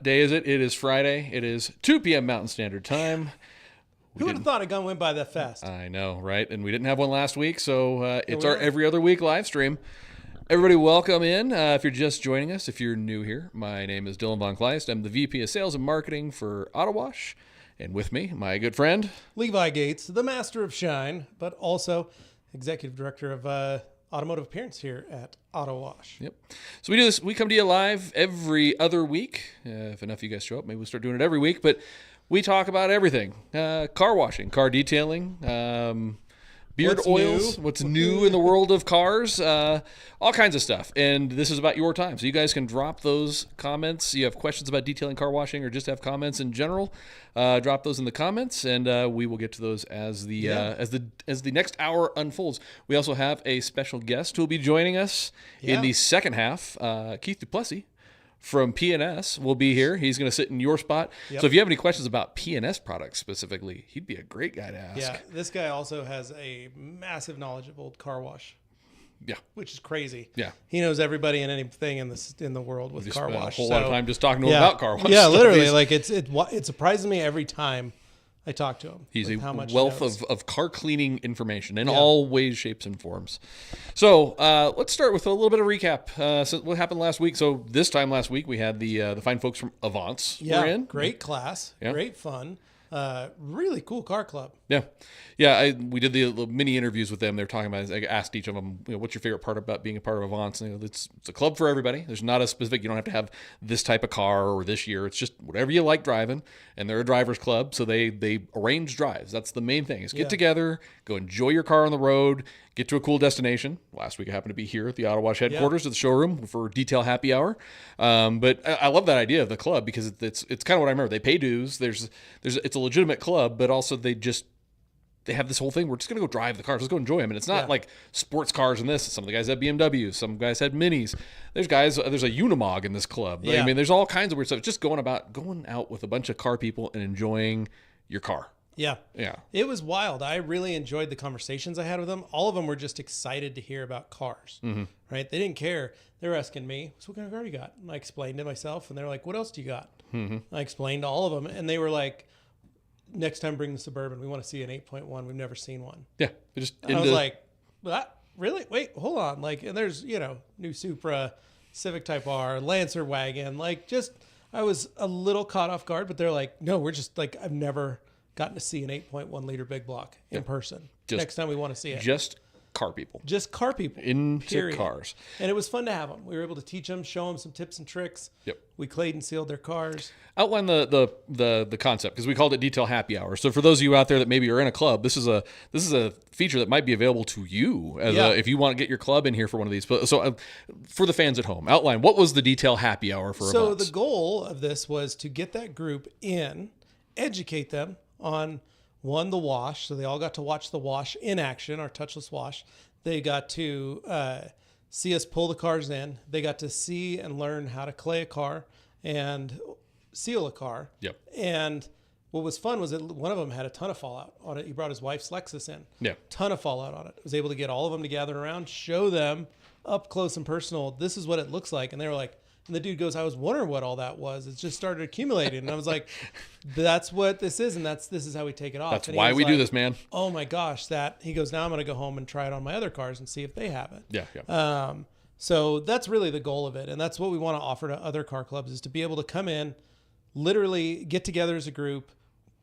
day is it? It is Friday. It is 2 p.m. Mountain Standard Time. Who would have thought it went by that fast? I know, right? And we didn't have one last week, so it's our every other week live stream. Everybody, welcome in. If you're just joining us, if you're new here, my name is Dylan Von Kleist. I'm the VP of Sales and Marketing for Autowash. And with me, my good friend, Levi Gates, the master of shine, but also Executive Director of Automotive Appearance here at Autowash. Yep. So we do this. We come to you live every other week. If enough of you guys show up, maybe we'll start doing it every week. But we talk about everything. Car washing, car detailing, beard oils, what's new in the world of cars, all kinds of stuff. And this is about your time. So you guys can drop those comments. You have questions about detailing, car washing, or just have comments in general, drop those in the comments, and we will get to those as the next hour unfolds. We also have a special guest who will be joining us in the second half, Keith Duplessis from P&S will be here. He's going to sit in your spot. Yep. So if you have any questions about P&S products specifically, he'd be a great guy to ask. Yeah, this guy also has a massive knowledge of old car wash. Yeah, which is crazy. Yeah, he knows everybody and anything in the world with car wash. A whole lot of time just talking to him about car wash. Yeah, literally, like it surprises me every time I talk to him. He's a wealth of car cleaning information in all ways, shapes, and forms. So let's start with a little bit of recap. So what happened last week? So this time last week we had the fine folks from Avance. Yeah, great class, great fun. Really cool car club. Yeah. We did the mini interviews with them. They're talking about. I asked each of them, what's your favorite part about being a part of Avance? And it's a club for everybody. There's not a specific. You don't have to have this type of car or this year. It's just whatever you like driving. And they're a drivers club, so they arrange drives. That's the main thing. Is get together, go enjoy your car on the road, get to a cool destination. Last week I happened to be here at the Autowash headquarters at the showroom for detail happy hour. But I love that idea of the club because it's kind of what I remember. They pay dues. It's a legitimate club, but also they have this whole thing. We're just going to go drive the cars. Let's go enjoy them. And it's not like sports cars in this. Some of the guys had BMWs. Some guys had Minis. There's a Unimog in this club. Yeah. I mean, there's all kinds of weird stuff. It's just going out with a bunch of car people and enjoying your car. Yeah. It was wild. I really enjoyed the conversations I had with them. All of them were just excited to hear about cars, right? They didn't care. They were asking me, so what kind of car you got? And I explained to myself, and they're like, what else do you got? I explained to all of them, and they were like, next time bring the Suburban. We want to see an 8.1. We've never seen one. Yeah. I was like, what? Really? Wait, hold on. Like, and there's, new Supra, Civic Type R, Lancer wagon. Like, I was a little caught off guard, but they're like, no, we're just like, I've never gotten to see an 8.1 liter big block in person. Next time we want to see it. Just car people. Into cars. And it was fun to have them. We were able to teach them, show them some tips and tricks. Yep. We clayed and sealed their cars. Outline the concept, because we called it Detail Happy Hour. So for those of you out there that maybe are in a club, this is a feature that might be available to you if you want to get your club in here for one of these. So for the fans at home, outline what was the Detail Happy Hour for So Avance? The goal of this was to get that group in, educate them on the wash. So they all got to watch the wash in action, our touchless wash. They got to see us pull the cars in. They got to see and learn how to clay a car and seal a car. Yep. And what was fun was that one of them had a ton of fallout on it. He brought his wife's Lexus in. Yeah. Ton of fallout on it. Was able to get all of them to gather around, show them up close and personal, this is what it looks like. And they were like, and the dude goes, I was wondering what all that was. It just started accumulating. And I was like, that's what this is. And this is how we take it off. That's why we do this, man. Oh my gosh, he goes, now I'm going to go home and try it on my other cars and see if they have it. Yeah. So that's really the goal of it. And that's what we want to offer to other car clubs, is to be able to come in, literally get together as a group,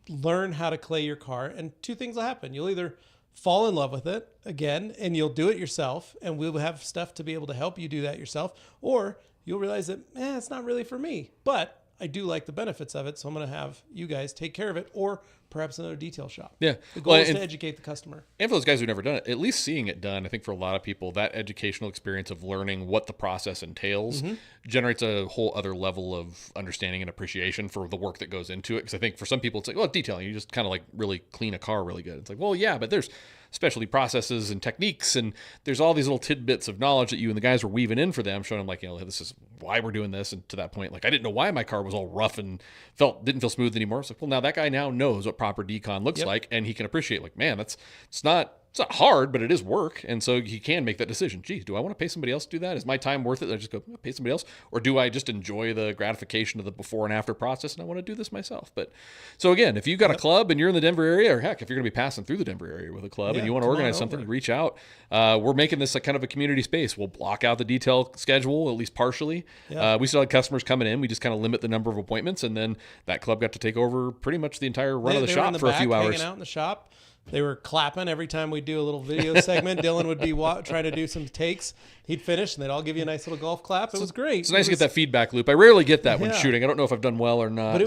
learn how to clay your car. And two things will happen. You'll either fall in love with it again, and you'll do it yourself, and we'll have stuff to be able to help you do that yourself, or you'll realize that, it's not really for me, but I do like the benefits of it, so I'm going to have you guys take care of it, or perhaps another detail shop. Yeah. The goal is to educate the customer. And for those guys who've never done it, at least seeing it done, I think for a lot of people, that educational experience of learning what the process entails generates a whole other level of understanding and appreciation for the work that goes into it. Because I think for some people, it's like, well, detailing, you just kind of like really clean a car really good. It's like, well, yeah, but there's specialty processes and techniques, and there's all these little tidbits of knowledge that you and the guys were weaving in for them, showing them like, this is why we're doing this. And to that point, like, I didn't know why my car was all rough and didn't feel smooth anymore. It's like, well, now that guy now knows what proper decon looks like, and he can appreciate, like, man, it's not It's not hard, but it is work. And so you can make that decision. Geez, do I want to pay somebody else to do that? Is my time worth it? I just go pay somebody else? Or do I just enjoy the gratification of the before and after process and I want to do this myself? But so again, if you've got a club and you're in the Denver area, or heck, if you're going to be passing through the Denver area with a club and you want to organize something, reach out. We're making this like kind of a community space. We'll block out the detail schedule, at least partially. We still had customers coming in. We just kind of limit the number of appointments. And then that club got to take over pretty much the entire run of the shop for a few hours. Hanging out in the shop. They were clapping every time we do a little video segment. Dylan would be trying to do some takes. He'd finish, and they'd all give you a nice little golf clap. It was great. It's nice to get that feedback loop. I rarely get that when shooting. I don't know if I've done well or not. But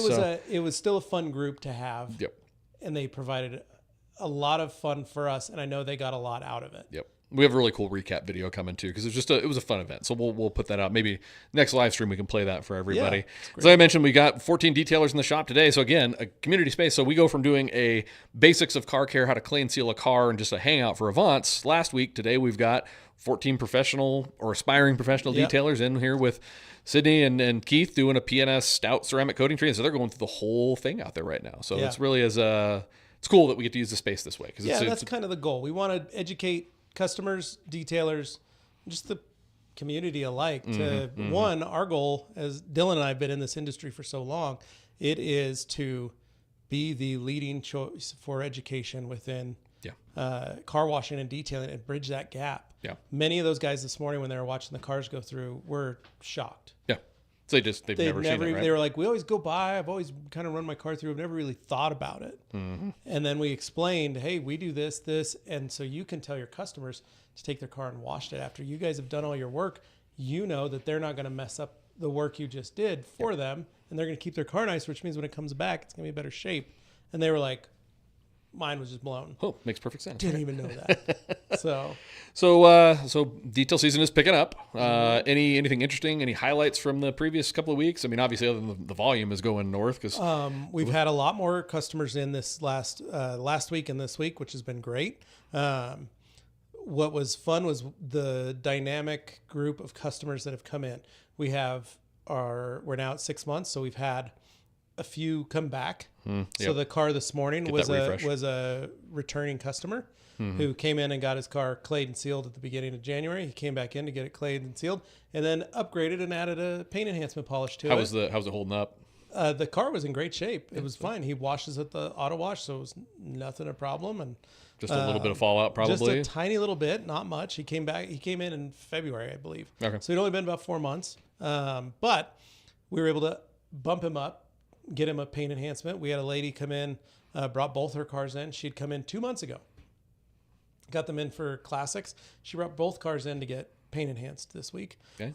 it was still a fun group to have. Yep. And they provided a lot of fun for us, and I know they got a lot out of it. Yep. We have a really cool recap video coming too, because it was a fun event. So we'll put that out. Maybe next live stream we can play that for everybody. Yeah, as I mentioned, we got 14 detailers in the shop today. So again, a community space. So we go from doing a basics of car care, how to clean and seal a car, and just a hangout for Avance last week. Today we've got 14 professional or aspiring professional detailers in here with Sydney and Keith doing a PNS stout ceramic coating training. So they're going through the whole thing out there right now. So it's really it's cool that we get to use the space this way. That's kind of the goal. We want to educate customers, detailers, just the community alike. One, our goal, as Dylan and I have been in this industry for so long, it is to be the leading choice for education within car washing and detailing and bridge that gap. Yeah. Many of those guys this morning when they were watching the cars go through were shocked. Yeah. So they've never seen it, right? They were like, we always go by. I've always kind of run my car through. I've never really thought about it. Mm-hmm. And then we explained, hey, we do this. And so you can tell your customers to take their car and wash it after you guys have done all your work. You know that they're not going to mess up the work you just did for them. And they're going to keep their car nice, which means when it comes back, it's going to be in better shape. And they were like, mine was just blown. Oh, makes perfect sense. Didn't even know that. So detail season is picking up. Anything interesting? Any highlights from the previous couple of weeks? I mean, obviously, other than the volume is going north because we've had a lot more customers in this last week and this week, which has been great. What was fun was the dynamic group of customers that have come in. We're now at 6 months, so we've had a few come back. So the car this morning was a returning customer who came in and got his car clayed and sealed at the beginning of January. He came back in to get it clayed and sealed, and then upgraded and added a paint enhancement polish to it. How's it holding up? The car was in great shape. It was fine. He washes at the Autowash, so it was nothing a problem. And just a little bit of fallout, probably. Just a tiny little bit, not much. He came in February, I believe. Okay. So he'd only been about 4 months, but we were able to bump him up, get him a paint enhancement. We had a lady come in, brought both her cars in. She'd come in 2 months ago. Got them in for classics. She brought both cars in to get paint enhanced this week. Okay.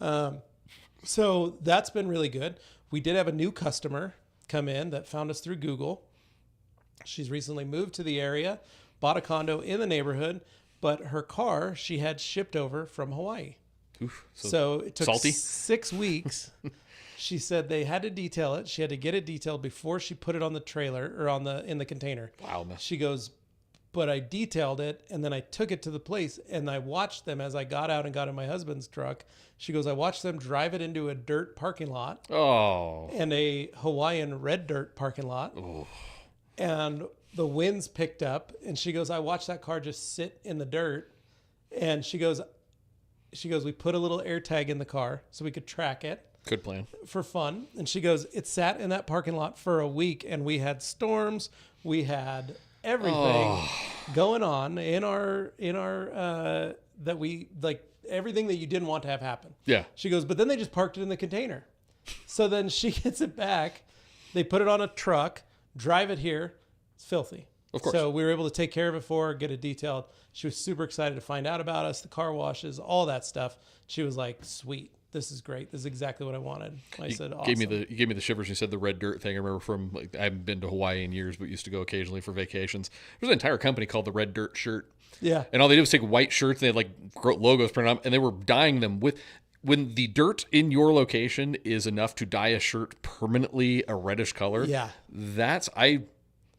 So that's been really good. We did have a new customer come in that found us through Google. She's recently moved to the area, bought a condo in the neighborhood, but her car she had shipped over from Hawaii. Oof, so it took salty. 6 weeks. She said they had to detail it. She had to get it detailed before she put it on the trailer or in the container. Wow. She goes, but I detailed it and then I took it to the place and I watched them as I got out and got in my husband's truck. She goes, I watched them drive it into a dirt parking lot. Oh. And a Hawaiian red dirt parking lot. Oh. And the winds picked up and she goes, I watched that car just sit in the dirt. And she goes, we put a little air tag in the car so we could track it. Good plan. For fun. And she goes, it sat in that parking lot for a week and we had storms. We had everything going on in our that we like everything that you didn't want to have happen. Yeah. She goes, but then they just parked it in the container. So then she gets it back. They put it on a truck, drive it here. It's filthy. Of course. So we were able to take care of it for her, get it detailed. She was super excited to find out about us, the car washes, all that stuff. She was like, sweet. This is great. This is exactly what I wanted. I said, awesome. You gave me the shivers. You said the red dirt thing. I remember from I haven't been to Hawaii in years, but used to go occasionally for vacations. There's an entire company called the Red Dirt Shirt. Yeah. And all they did was take white shirts. And they had like logos printed on them, and they were dyeing them with. When the dirt in your location is enough to dye a shirt permanently a reddish color. Yeah.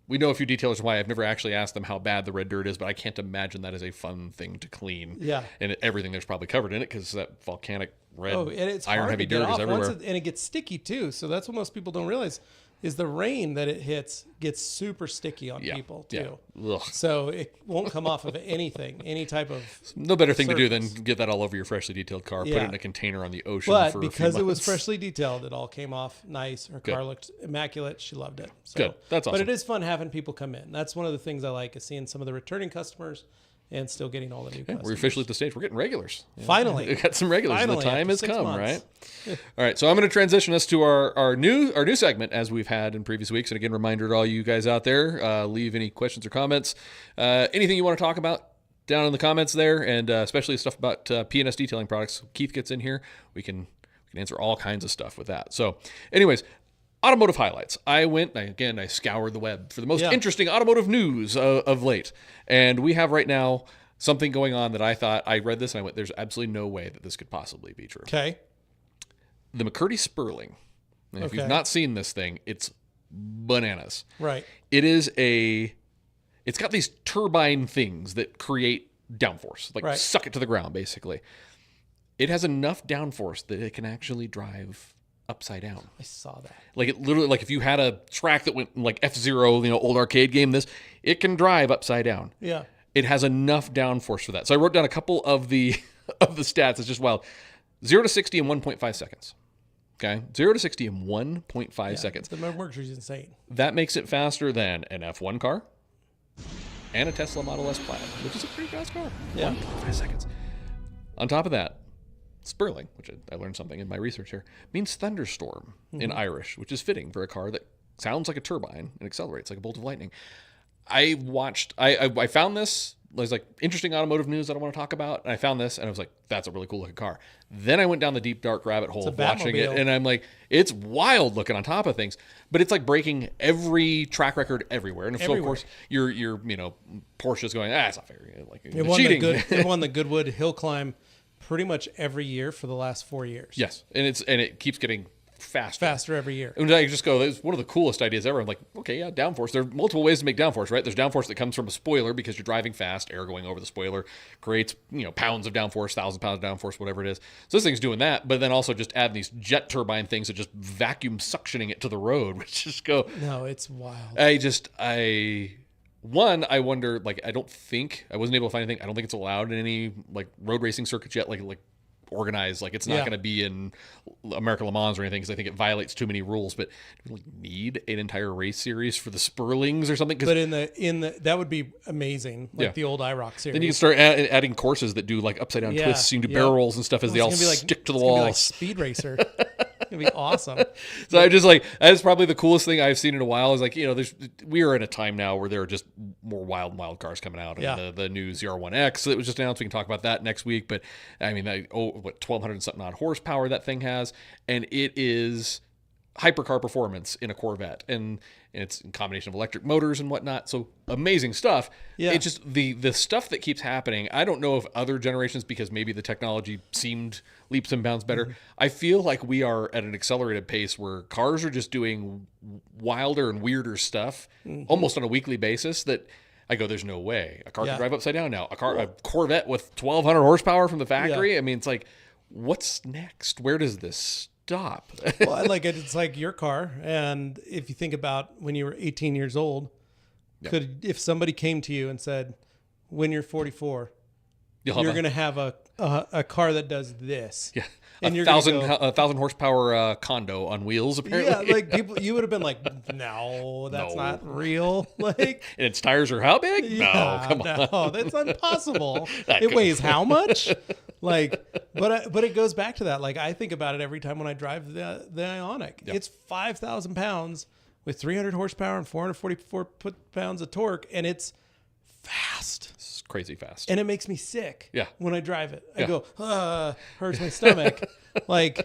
We know a few detailers why. I've never actually asked them how bad the red dirt is, but I can't imagine that is a fun thing to clean. Yeah. And everything there's probably covered in it because that volcanic red and it's iron hard heavy to get dirt off is everywhere. and it gets sticky too. So that's what most people don't realize. is the rain that it hits gets super sticky on people too. Yeah. Ugh. So it won't come off of anything, any type of No better thing to do than surface. get that all over your freshly detailed car, put it in a container on the ocean But for a few because it was months. freshly detailed, it all came off nice. Her car looked immaculate. She loved it. So, Good. That's awesome. But it is fun having people come in. That's one of the things I like, is seeing some of the returning customers and still getting all the new customers. We're officially at the stage. We're getting regulars. Finally. We got some regulars. Finally, The time after has 6 come, months. right? All right. So I'm going to transition us to our new segment, as we've had in previous weeks. And again, reminder to all you guys out there, leave any questions or comments. Anything you want to talk about down in the comments there, and especially stuff about P&S detailing products. Keith gets in here. We can answer all kinds of stuff with that. So anyways, automotive highlights. I scoured the web for the most interesting automotive news of late. And we have right now something going on that I read this and I went, there's absolutely no way that this could possibly be true. Okay. The McCurdy Sperling. And if you've not seen this thing, it's bananas. Right. It's got these turbine things that create downforce, like suck it to the ground, basically. It has enough downforce that it can actually drive upside down. I saw that. Like it literally, like if you had a track that went like F-Zero, old arcade game, it can drive upside down. Yeah. It has enough downforce for that. So I wrote down a couple of the stats. It's just wild. 0 to 60 in 1.5 seconds. Okay, 0 to 60 in 1.5 seconds. The Mercury's insane. That makes it faster than an F1 car and a Tesla Model S Plaid, which is a pretty fast car. Yeah. 1.5 seconds. On top of that, Sperling, which I learned something in my research here, means thunderstorm in Irish, which is fitting for a car that sounds like a turbine and accelerates like a bolt of lightning. I found this. There's like interesting automotive news that I want to talk about. And I found this and I was like, that's a really cool looking car. Then I went down the deep, dark rabbit hole of watching it. And I'm like, it's wild looking on top of things, but it's like breaking every track record everywhere. And so of course your Porsche's going, it's not fair. Like cheating. It won the Goodwood Hill Climb pretty much every year for the last 4 years. Yes. And it keeps getting faster every year. And I just go, it's one of the coolest ideas ever. I'm like, okay, yeah, downforce. There are multiple ways to make downforce, right? There's downforce that comes from a spoiler because you're driving fast, air going over the spoiler creates, pounds of downforce, 1,000 pounds of downforce, whatever it is. So this thing's doing that, but then also just add these jet turbine things that just vacuum suctioning it to the road, which just go. No, it's wild. I wonder, like, I wasn't able to find anything. I don't think it's allowed in any like road racing circuits yet, like organized, like it's not going to be in American Le Mans or anything, because I think it violates too many rules. But do we need an entire race series for the Sperlings or something? But in the that would be amazing, like the old IROC series. Then you can start adding courses that do like upside down twists. You can do barrel rolls and stuff as they all stick to the wall. Like Speed Racer. It'd be awesome. So I'm just like, that's probably the coolest thing I've seen in a while. Is like, we are in a time now where there are just more wild cars coming out. And the new ZR1X that was just announced. We can talk about that next week. But I mean, 1,200 and something odd horsepower that thing has, and it is hypercar performance in a Corvette, and it's in combination of electric motors and whatnot. So amazing stuff. Yeah. It's just the stuff that keeps happening. I don't know if other generations, because maybe the technology seemed leaps and bounds better. I feel like we are at an accelerated pace where cars are just doing wilder and weirder stuff almost on a weekly basis that I go, there's no way a car can drive upside down now. A Corvette with 1,200 horsepower from the factory. I mean, it's like, what's next? Where does this stop? Well, I like it. It's like your car. And if you think about when you were 18 years old, if somebody came to you and said, when you're 44, you're going to have a car that does this. Yeah. And a 1,000 horsepower condo on wheels, apparently. Yeah, like you would have been like, no, that's not real. Like, and its tires are how big? No, come on. No, that's impossible. It weighs how much? Like, but it goes back to that. Like, I think about it every time when I drive the Ioniq. Yep. It's 5,000 pounds with 300 horsepower and 444 pounds of torque, and it's fast. It's crazy fast. And it makes me sick when I drive it. I go, hurts my stomach. Like,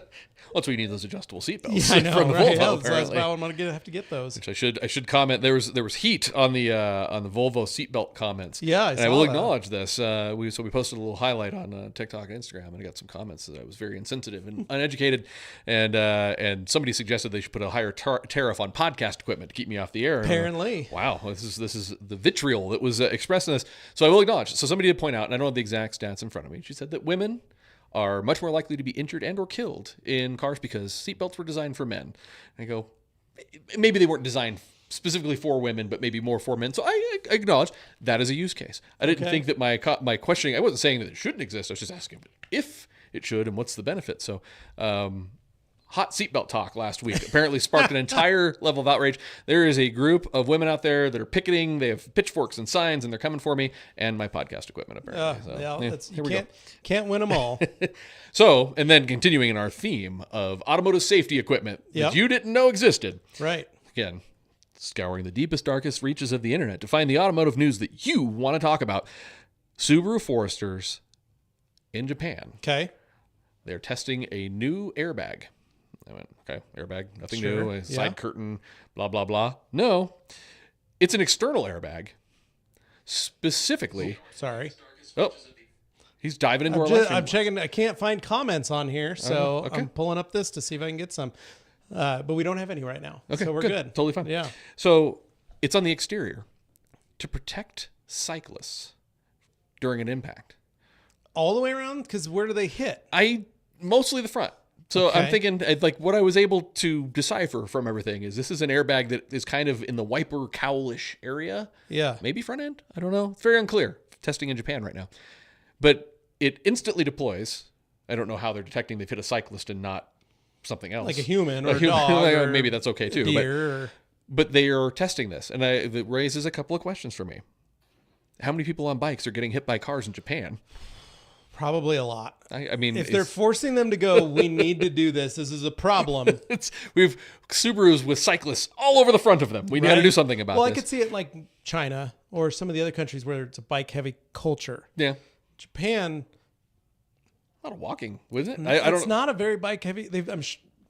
that's why you need those adjustable seatbelts. Yeah, I know, from the right? Volvo, That's why I'm gonna have to get those. Which I should comment. There was heat on the Volvo seatbelt comments. Yeah, I will acknowledge this. We posted a little highlight on TikTok and Instagram, and I got some comments that I was very insensitive and uneducated, and somebody suggested they should put a higher tariff on podcast equipment to keep me off the air. Apparently, wow, this is the vitriol that was expressed in this. So I will acknowledge. So somebody did point out, and I don't have the exact stats in front of me. She said that women are much more likely to be injured and or killed in cars because seatbelts were designed for men. And I go, maybe they weren't designed specifically for women, but maybe more for men. So I acknowledge that is a use case. I didn't think that my questioning, I wasn't saying that it shouldn't exist. I was just asking if it should and what's the benefit. So, hot seatbelt talk last week apparently sparked an entire level of outrage. There is a group of women out there that are picketing. They have pitchforks and signs, and they're coming for me and my podcast equipment, apparently. You can't win them all. So, and then continuing in our theme of automotive safety equipment that you didn't know existed. Right. Again, scouring the deepest, darkest reaches of the internet to find the automotive news that you want to talk about. Subaru Foresters in Japan. Okay. They're testing a new airbag. I went, okay, airbag, nothing new, a side curtain, blah, blah, blah. No, it's an external airbag. Specifically. Sorry. Oh, he's diving into our live stream. I'm checking. I can't find comments on here, so okay. I'm pulling up this to see if I can get some. But we don't have any right now. Okay, so we're good. Totally fine. Yeah. So it's on the exterior to protect cyclists during an impact. All the way around? Because where do they hit? Mostly the front. So I'm thinking, like, what I was able to decipher from everything is this is an airbag that is kind of in the wiper cowl-ish area. Yeah. Maybe front end. I don't know. It's very unclear. Testing in Japan right now. But it instantly deploys. I don't know how they're detecting they've hit a cyclist and not something else. Like a human or a dog. Or maybe that's okay too. Deer. But they are testing this. And it raises a couple of questions for me. How many people on bikes are getting hit by cars in Japan? Probably a lot. I mean, if they're forcing them to go, we need to do this. This is a problem. We've Subarus with cyclists all over the front of them. We got to do something about this. Well, I could see it like China or some of the other countries where it's a bike-heavy culture. Yeah. Japan. A lot of walking, was it? It's not a very bike-heavy. I'm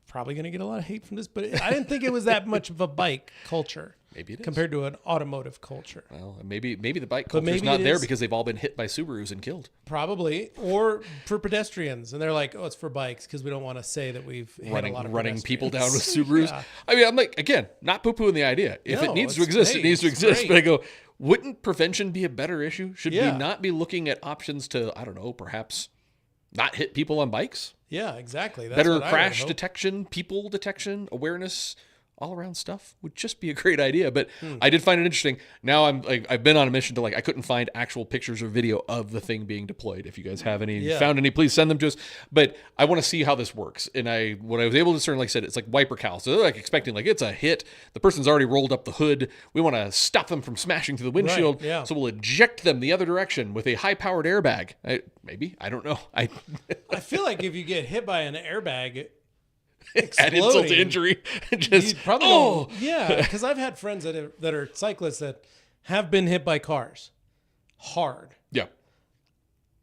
probably going to get a lot of hate from this, but I didn't think it was that much of a bike culture. Maybe it is. Compared to an automotive culture. Well, maybe the bike culture's not there because they've all been hit by Subarus and killed. Probably. Or for pedestrians. And they're like, oh, it's for bikes because we don't want to say that we've hit a lot of running people down with Subarus. Yeah. I mean, I'm like, again, not poo-pooing the idea. If it needs to exist, it needs to exist. Great. But I go, wouldn't prevention be a better issue? Should we Yeah. not be looking at options to, I don't know, perhaps not hit people on bikes? Yeah, exactly. That's Better what I would crash hope. detection, people detection, awareness, all around stuff would just be a great idea. But I did find it interesting. Now I've been on a mission to I couldn't find actual pictures or video of the thing being deployed. If you guys have any, found any, please send them to us. But I want to see how this works. And what I was able to discern, like I said, it's like wiper cowl. So they're expecting it's a hit. The person's already rolled up the hood. We want to stop them from smashing through the windshield. Right, yeah. So we'll eject them the other direction with a high powered airbag. Maybe, I don't know. I feel like if you get hit by an airbag, add insult to injury. Just yeah, because I've had friends that are cyclists that have been hit by cars hard. Yeah.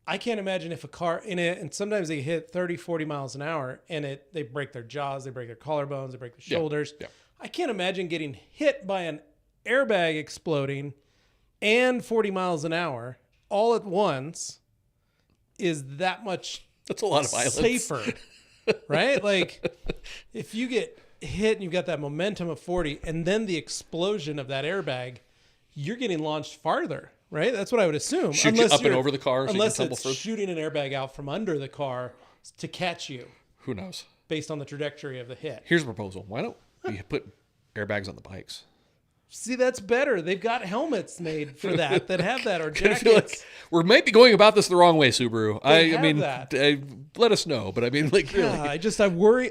I can't imagine if a car in it, and sometimes they hit 30, 40 miles an hour and they break their jaws, they break their collarbones, they break their shoulders. Yeah. I can't imagine getting hit by an airbag exploding and 40 miles an hour all at once is that much That's a lot of violence. safer. Right? Like if you get hit and you've got that momentum of 40 and then the explosion of that airbag, you're getting launched farther, right? That's what I would assume. Shoot you up and over the car so unless you can tumble it's through. shooting an airbag out from under the car to catch you Who knows? based on the trajectory of the hit. Here's a proposal. Why don't we put airbags on the bikes? See, that's better. They've got helmets made for that have that, or I feel jackets. like we might be going about this the wrong way, Subaru. They I mean, have let us know. But I mean, really. Yeah,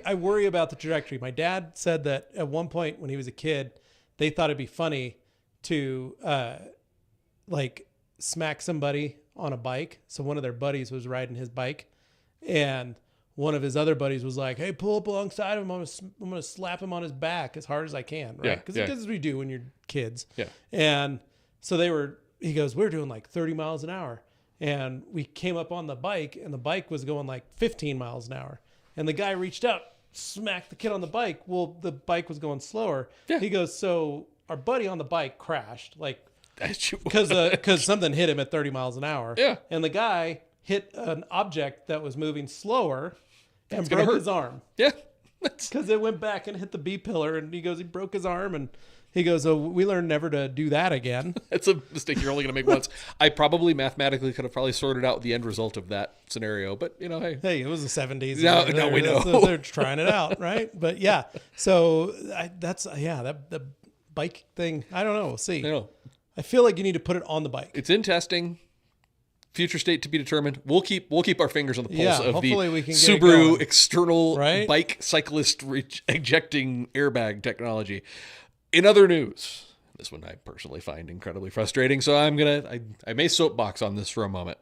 I worry about the trajectory. My dad said that at one point when he was a kid, they thought it'd be funny to smack somebody on a bike. So one of their buddies was riding his bike, and one of his other buddies was like, "Hey, pull up alongside him. I'm gonna slap him on his back as hard as I can." Right? Because that's what we do when you're kids. Yeah. And so he goes, we're doing 30 miles an hour. And we came up on the bike, and the bike was going 15 miles an hour. And the guy reached out, smacked the kid on the bike. Well, the bike was going slower. Yeah. He goes, so our buddy on the bike crashed, Because because something hit him at 30 miles an hour. Yeah. And the guy hit an object that was moving slower and gonna broke hurt. his arm. Yeah. Because it went back and hit the B pillar, and he goes, he broke his arm, and He goes, "Oh, we learned never to do that again." It's a mistake you're only going to make once. I probably mathematically could have probably sorted out the end result of that scenario, but hey, It was the 70s. No, we know. They're trying it out, right? But yeah, so the bike thing. I don't know. We'll see. I feel like you need to put it on the bike. It's in testing. Future state to be determined. We'll keep our fingers on the pulse of the we can get Subaru external right? bike cyclist ejecting airbag technology. In other news, this one I personally find incredibly frustrating, so I may soapbox on this for a moment.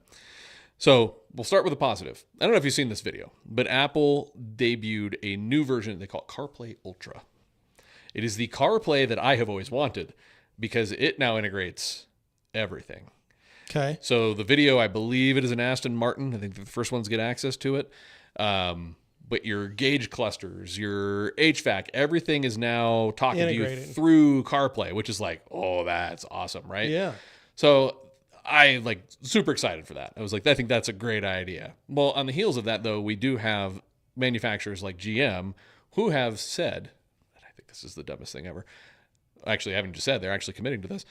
So we'll start with a positive. I don't know if you've seen this video, but Apple debuted a new version. They call it CarPlay Ultra. It is the CarPlay that I have always wanted because it now integrates everything. Okay. So the video, I believe it is an Aston Martin. I think the first ones get access to it. But your gauge clusters, your HVAC, everything is now talking to you through CarPlay, which is like, oh, that's awesome, right? Yeah. So I super excited for that. I was like, I think that's a great idea. Well, on the heels of that, though, we do have manufacturers like GM who have said, and I think this is the dumbest thing ever. Actually, I haven't just said, they're actually committing to this.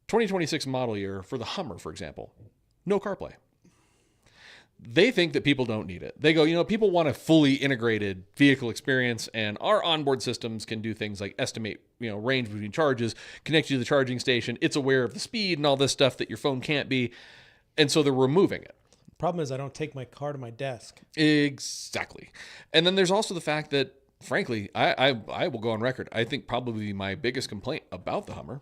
2026 model year for the Hummer, for example, no CarPlay. They think that people don't need it. They go, people want a fully integrated vehicle experience, and our onboard systems can do things like estimate, range between charges, connect you to the charging station. It's aware of the speed and all this stuff that your phone can't be. And so they're removing it. Problem is I don't take my car to my desk. Exactly. And then there's also the fact that, frankly, I will go on record. I think probably my biggest complaint about the Hummer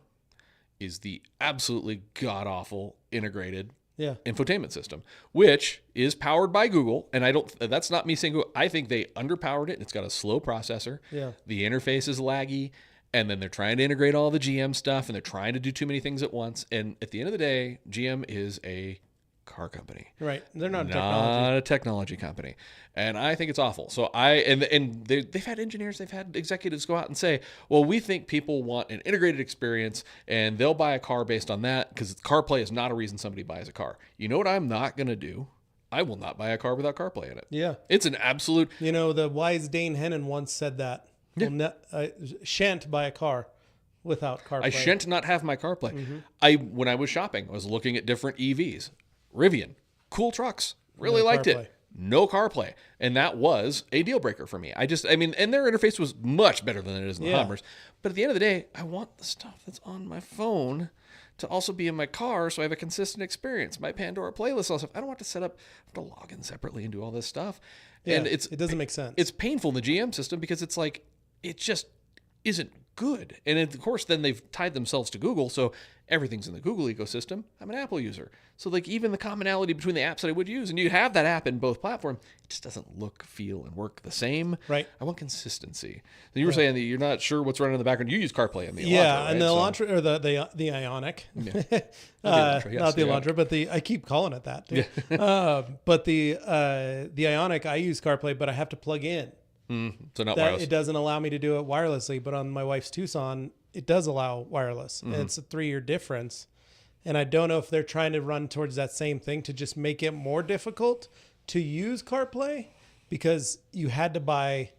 is the absolutely god-awful integrated infotainment system, which is powered by Google. And that's not me saying Google. I think they underpowered it. It's got a slow processor. Yeah. The interface is laggy. And then they're trying to integrate all the GM stuff, and they're trying to do too many things at once. And at the end of the day, GM is a car company. Right. They're not a technology company. And I think it's awful. So they've had engineers, they've had executives go out and say, well, we think people want an integrated experience and they'll buy a car based on that because CarPlay is not a reason somebody buys a car. You know what I'm not going to do? I will not buy a car without CarPlay in it. Yeah. It's an absolute... the wise Dane Hennon once said that. Yeah. Shan't buy a car without CarPlay. I shan't not have my CarPlay. Mm-hmm. When I was shopping, I was looking at different EVs. Rivian, cool trucks, really liked it. No CarPlay. And that was a deal breaker for me. And their interface was much better than it is in the Hummers. But at the end of the day, I want the stuff that's on my phone to also be in my car so I have a consistent experience. My Pandora playlist, all stuff. I don't want to set up, to log in separately and do all this stuff. Yeah, and it doesn't make sense. It's painful in the GM system because it's like, it just isn't good. And of course, then they've tied themselves to Google. So everything's in the Google ecosystem. I'm an Apple user. So even the commonality between the apps that I would use, and you have that app in both platforms, it just doesn't look, feel, and work the same. Right. I want consistency. So you were saying that you're not sure what's running in the background. You use CarPlay in the Elantra, right? And the Elantra, or the Ioniq. Yeah. Not the Elantra, but I keep calling it that too. Yeah. But the Ioniq, I use CarPlay, but I have to plug in. So not wireless. It doesn't allow me to do it wirelessly, but on my wife's Tucson, it does allow wireless. And it's a 3-year difference. And I don't know if they're trying to run towards that same thing to just make it more difficult to use CarPlay because you had to buy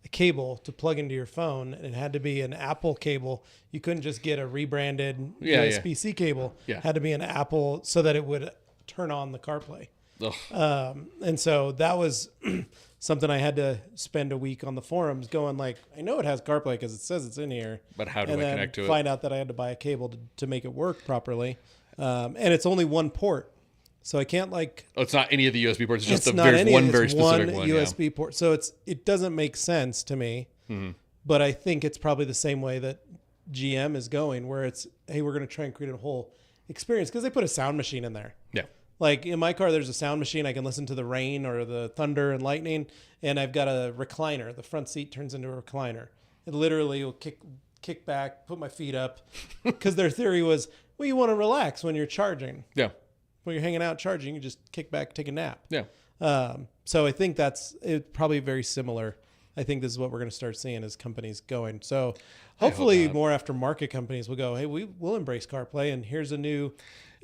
a cable to plug into your phone, and it had to be an Apple cable. You couldn't just get a rebranded USB-C cable. Yeah. It had to be an Apple so that it would turn on the CarPlay. And so that was something I had to spend a week on the forums going I know it has CarPlay because it says it's in here. But how do I connect to it? Find out that I had to buy a cable to make it work properly. And it's only one port. So I can't it's not any of the USB ports. It's just one very specific one. USB port. So it doesn't make sense to me. Mm-hmm. But I think it's probably the same way that GM is going, where it's, hey, we're going to try and create a whole experience because they put a sound machine in there. Yeah. In my car, there's a sound machine. I can listen to the rain or the thunder and lightning. And I've got a recliner. The front seat turns into a recliner. It literally will kick back, put my feet up. Because their theory was, well, you want to relax when you're charging. Yeah. When you're hanging out charging, you just kick back, take a nap. Yeah. So I think it's probably very similar. I think this is what we're going to start seeing as companies going. So hopefully more aftermarket companies will go, hey, we'll embrace CarPlay, and here's a new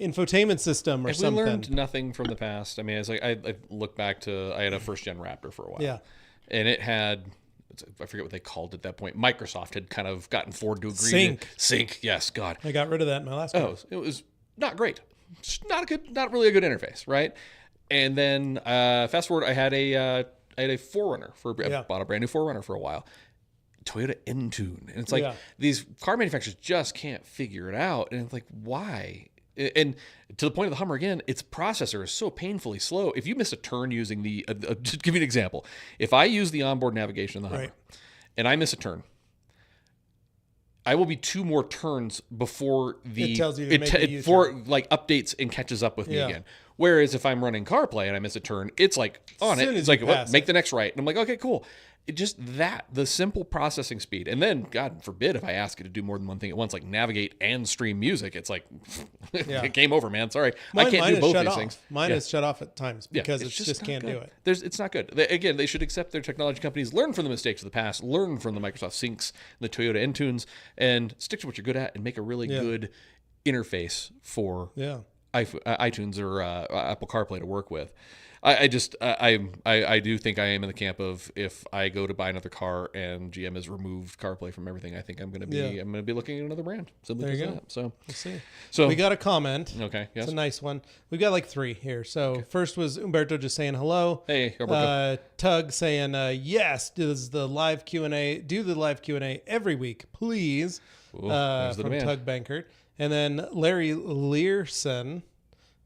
infotainment system or something. We learned nothing from the past. I mean, it's I look back to, I had a first-gen Raptor for a while. Yeah. And it had I forget what they called it at that point. Microsoft had kind of gotten Ford to agree. Sync. Yes, God. I got rid of that in my last car. Oh, it was not great. It's not really a good interface, right? And then fast forward, I had a 4Runner I bought a brand new 4Runner for a while. Toyota Entune. And it's like these car manufacturers just can't figure it out. And it's like, why? And to the point of the Hummer again, its processor is so painfully slow. If you miss a turn using just give you an example. If I use the onboard navigation in the Hummer and I miss a turn, I will be 2 more turns before it tells you like updates and catches up with me again. Whereas if I'm running CarPlay and I miss a turn, it's like on it. It's like, make the next right. And I'm like, okay, cool. It just the simple processing speed. And then, God forbid, if I ask it to do more than one thing at once, like navigate and stream music, it's like, game over, man. Sorry. I can't do both these things. Mine is shut off at times because it just can't do it. It's not good. Again, they should accept their technology companies, learn from the mistakes of the past, learn from the Microsoft Syncs, the Toyota Entunes, and stick to what you're good at and make a really good interface for iTunes or Apple CarPlay to work with. I do think I am in the camp of if I go to buy another car and GM has removed CarPlay from everything, I think I'm going to be looking at another brand. Simply there you go. That. So we'll see. So we got a comment. Okay, yes, it's a nice one. We've got like 3 here. So first was Umberto just saying hello. Hey, Umberto. Tug saying yes. Does the live Q&A? Do the live Q&A every week, please. Ooh, from Tug Bankert, and then Larry Learson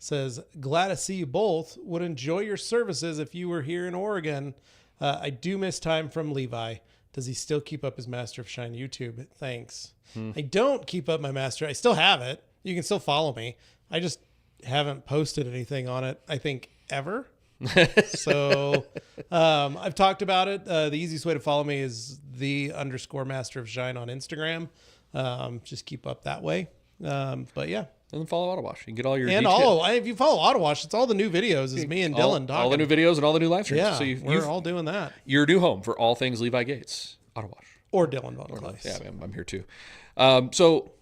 says, glad to see you both. Would enjoy your services if you were here in Oregon. I do miss time from Levi. Does he still keep up his Master of Shine YouTube? Thanks. I don't keep up my Master. I still have it. You can still follow me. I just haven't posted anything on it, I think, ever. So I've talked about it. The easiest way to follow me is _Master of Shine on Instagram. Just keep up that way. But yeah. And then follow Autowash. You can get all your if you follow Autowash, it's all the new videos. Is me and Dylan talking. All the new videos and all the new live streams. Yeah, so we're all doing that. Your new home for all things Levi Gates, Autowash. Or Dylan Von Kleist. Yeah, I'm here too. So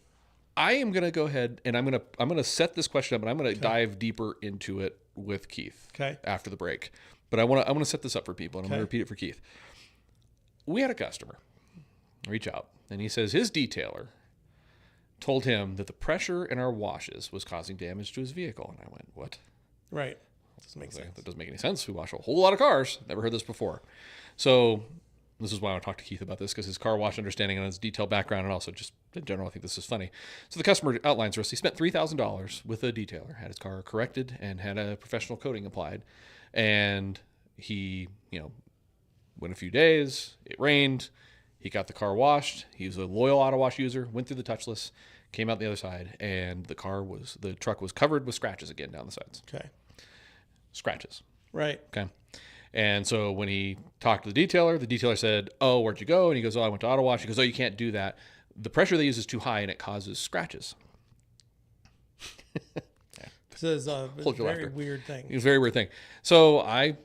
I am going to go ahead and I'm going to set this question up, and I'm going to dive deeper into it with Keith after the break. But I want to set this up for people, and I'm going to repeat it for Keith. We had a customer reach out, and he says his detailer told him that the pressure in our washes was causing damage to his vehicle. And I went, what? Right. Doesn't make sense. That doesn't make any sense. We wash a whole lot of cars. Never heard this before. So this is why I want to talk to Keith about this, because his car wash understanding and his detailed background, and also just in general, I think this is funny. So the customer outlines for us, he spent $3,000 with a detailer, had his car corrected and had a professional coating applied. And he, went a few days, it rained, he got the car washed. He was a loyal Autowash user, went through the touchless, came out the other side, and the truck was covered with scratches again down the sides. Okay. Scratches. Right. Okay. And so when he talked to the detailer said, oh, where'd you go? And he goes, oh, I went to Autowash. He goes, oh, you can't do that. The pressure they use is too high and it causes scratches. This is a very weird thing. It was a very weird thing. So I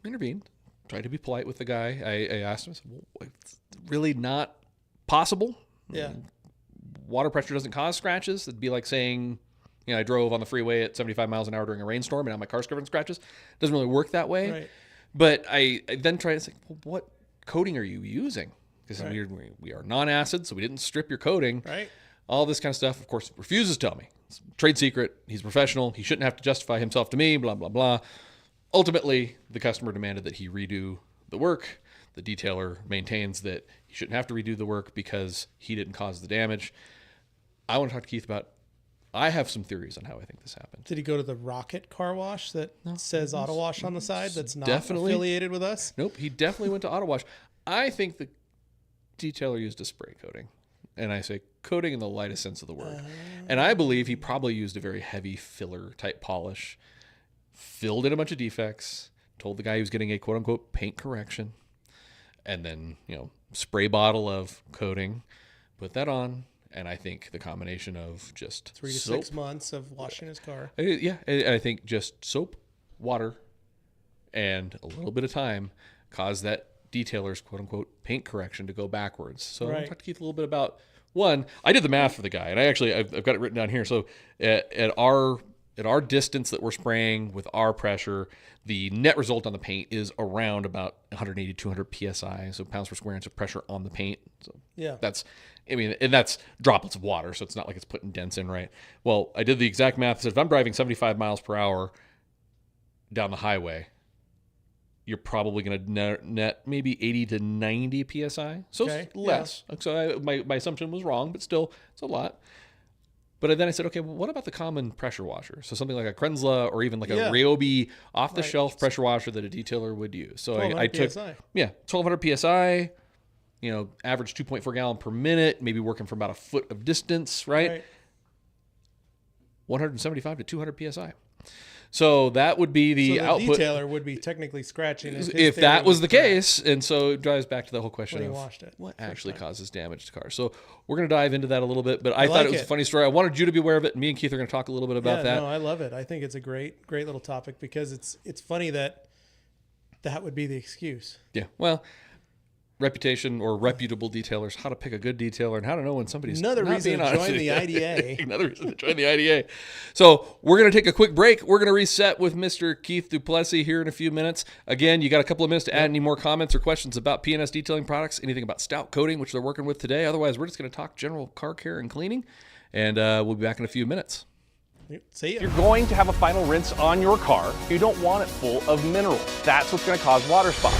intervened, tried to be polite with the guy. I asked him, I said, well, it's really not possible. Yeah. Water pressure doesn't cause scratches. It'd be like saying, I drove on the freeway at 75 miles an hour during a rainstorm and now my car's covered in scratches. It doesn't really work that way. Right. But I then tried to say, well, what coating are you using? Because we are non-acid, so we didn't strip your coating. Right. All this kind of stuff. Of course, refuses to tell me. It's trade secret. He's professional. He shouldn't have to justify himself to me, blah, blah, blah. Ultimately, the customer demanded that he redo the work. The detailer maintains that he shouldn't have to redo the work because he didn't cause the damage. I want to talk to Keith about, I have some theories on how I think this happened. Did he go to the Rocket car wash that says Autowash on the side that's not affiliated with us? Nope, he definitely went to Autowash. I think the detailer used a spray coating. And I say coating in the lightest sense of the word. And I believe he probably used a very heavy filler type polish, filled in a bunch of defects, told the guy he was getting a quote unquote paint correction, and then, spray bottle of coating, put that on. And I think the combination of just 3 to 6 months of washing his car. Yeah. And I think just soap, water, and a little bit of time caused that detailer's quote unquote paint correction to go backwards. So I'm going to talk to Keith a little bit about, one, I did the math for the guy, and I've got it written down here. So at at our distance that we're spraying with our pressure, the net result on the paint is around about 180, 200 PSI, so pounds per square inch of pressure on the paint. So that's droplets of water, so it's not like it's putting dents in, right? Well, I did the exact math. So if I'm driving 75 miles per hour down the highway, you're probably going to net maybe 80 to 90 PSI. So it's less. Yeah. So my assumption was wrong, but still, it's a lot. But then I said, okay, well, what about the common pressure washer? So something like a Krenzla or even like a Ryobi off-the-shelf pressure washer that a detailer would use. So I took, PSI. 1,200 PSI, average 2.4 gallon per minute, maybe working from about a foot of distance, right? 175 to 200 PSI. So that would be the output. The detailer would be technically scratching if that was the case. And so it drives back to the whole question of what actually causes damage to cars. So we're going to dive into that a little bit, but I thought it was a funny story. I wanted you to be aware of it. Me and Keith are going to talk a little bit about that. No, I love it. I think it's a great little topic because it's funny that would be the excuse. Yeah. Well, reputation or reputable detailers, how to pick a good detailer and how to know when somebody's another reason to join the IDA. Another reason to join the IDA. So we're going to take a quick break. We're going to reset with Mr. Keith Duplessis here in a few minutes. Again, you got a couple of minutes to add any more comments or questions about P&S detailing products, anything about stout coating, which they're working with today. Otherwise, we're just going to talk general car care and cleaning, and we'll be back in a few minutes. See ya. If you're going to have a final rinse on your car, you don't want it full of minerals. That's what's going to cause water spots.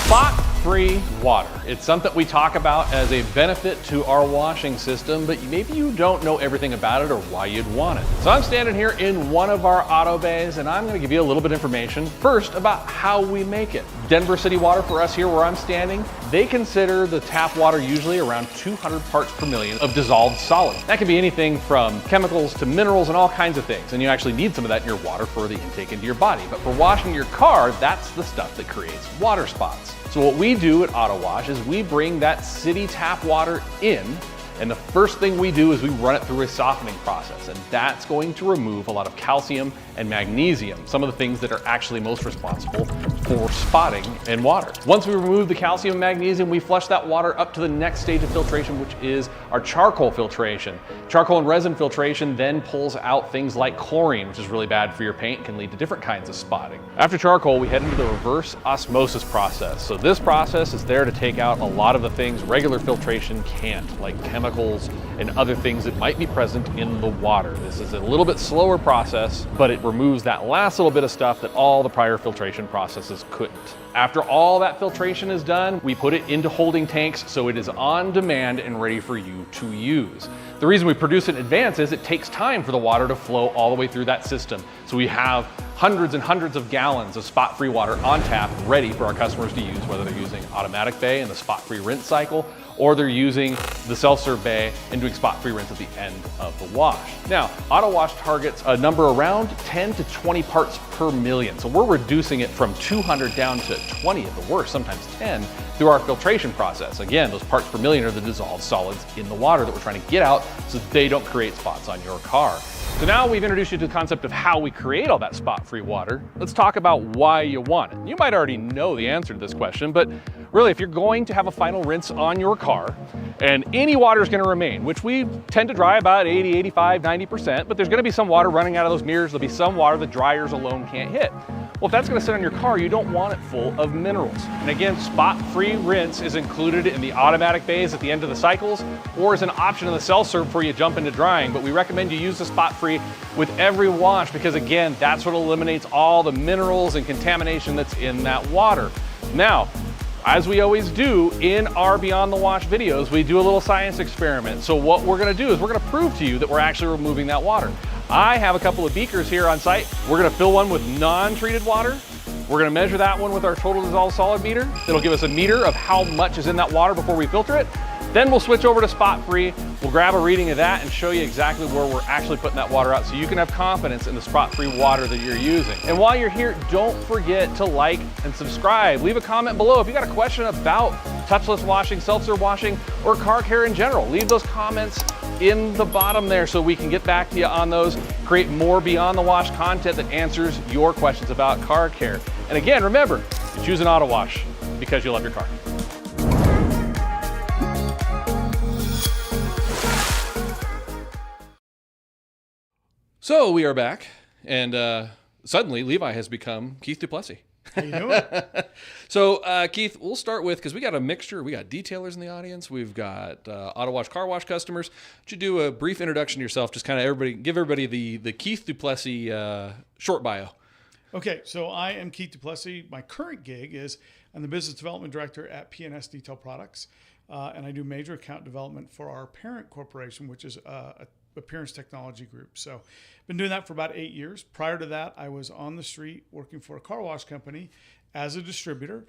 Spot-free water. It's something we talk about as a benefit to our washing system, but maybe you don't know everything about it or why you'd want it. So I'm standing here in one of our auto bays, and I'm going to give you a little bit of information first about how we make it. Denver City Water, for us here where I'm standing, they consider the tap water usually around 200 parts per million of dissolved solid. That can be anything from chemicals to minerals and all kinds of things, and you actually need some of that in your water for the intake into your body. But for washing your car, that's the stuff that creates water spots. So what we do at Autowash is we bring that city tap water in, and the first thing we do is we run it through a softening process, and that's going to remove a lot of calcium and magnesium, some of the things that are actually most responsible for spotting in water. Once we remove the calcium and magnesium, we flush that water up to the next stage of filtration, which is our charcoal filtration. Charcoal and resin filtration then pulls out things like chlorine, which is really bad for your paint and can lead to different kinds of spotting. After charcoal, we head into the reverse osmosis process. So this process is there to take out a lot of the things regular filtration can't, like chemicals and other things that might be present in the water. This is a little bit slower process, but it removes that last little bit of stuff that all the prior filtration processes couldn't. After all that filtration is done, we put it into holding tanks so it is on demand and ready for you to use. The reason we produce it in advance is it takes time for the water to flow all the way through that system. So we have hundreds and hundreds of gallons of spot-free water on tap ready for our customers to use, whether they're using automatic bay and the spot-free rinse cycle, or they're using the self-serve bay and doing spot-free rinse at the end of the wash. Now, Autowash targets a number around 10 to 20 parts per million. So we're reducing it from 200 down to 20 at the worst, sometimes 10, through our filtration process. Again, those parts per million are the dissolved solids in the water that we're trying to get out so they don't create spots on your car. So now we've introduced you to the concept of how we create all that spot-free water. Let's talk about why you want it. You might already know the answer to this question, but really, if you're going to have a final rinse on your car and any water is going to remain, which we tend to dry about 80, 85, 90%, but there's going to be some water running out of those mirrors. There'll be some water the dryers alone can't hit. Well, if that's going to sit on your car, you don't want it full of minerals. And again, spot-free rinse is included in the automatic bays at the end of the cycles, or as an option in the self-serve before you jump into drying. But we recommend you use the spot-free with every wash because, again, that's what eliminates all the minerals and contamination that's in that water. Now, as we always do in our Beyond the Wash videos, we do a little science experiment. So what we're going to do is we're going to prove to you that we're actually removing that water. I have a couple of beakers here on site. We're going to fill one with non-treated water. We're going to measure that one with our total dissolved solid meter. It'll give us a meter of how much is in that water before we filter it. Then we'll switch over to spot free. We'll grab a reading of that and show you exactly where we're actually putting that water out so you can have confidence in the spot free water that you're using. And while you're here, don't forget to like and subscribe. Leave a comment below if you got a question about touchless washing, self-serve washing, or car care in general. Leave those comments in the bottom there so we can get back to you on those, create more Beyond the Wash content that answers your questions about car care. And again, remember, you choose an Autowash because you love your car. So we are back, and suddenly Levi has become Keith Duplessis. How you doing? So, Keith, we'll start with, because we got a mixture. We got detailers in the audience. We've got Autowash car wash customers. Would you do a brief introduction to yourself? Just kind of give everybody the Keith Duplessis short bio. Okay, so I am Keith Duplessis. My current gig is I'm the business development director at P&S Detail Products, and I do major account development for our parent corporation, which is Appearance Technology Group. So I've been doing that for about 8 years. Prior to that, I was on the street working for a car wash company as a distributor,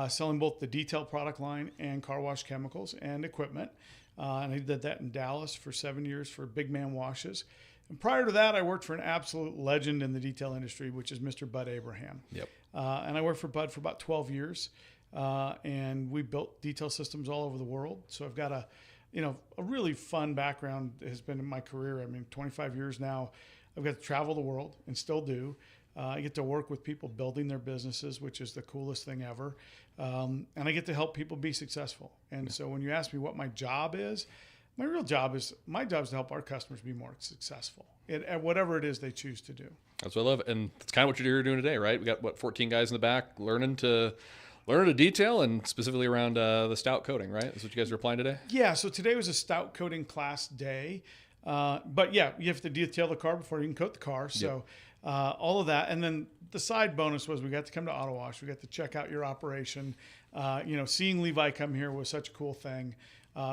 selling both the detail product line and car wash chemicals and equipment. And I did that in Dallas for 7 years for Big Man Washes. And prior to that, I worked for an absolute legend in the detail industry, which is Mr. Bud Abraham. Yep. And I worked for Bud for about 12 years. And we built detail systems all over the world. So I've got a really fun background has been in my career. I mean, 25 years now, I've got to travel the world and still do. I get to work with people building their businesses, which is the coolest thing ever. And I get to help people be successful. And so when you ask me what my job is to help our customers be more successful at whatever it is they choose to do. That's what I love. And that's kind of what you're doing today, right? We got, 14 guys in the back learning to detail, and specifically around the stout coating, right? That's what you guys are applying today? Yeah, so today was a stout coating class day. But yeah, you have to detail the car before you can coat the car. So all of that. And then the side bonus was we got to come to Autowash. We got to check out your operation. Seeing Levi come here was such a cool thing.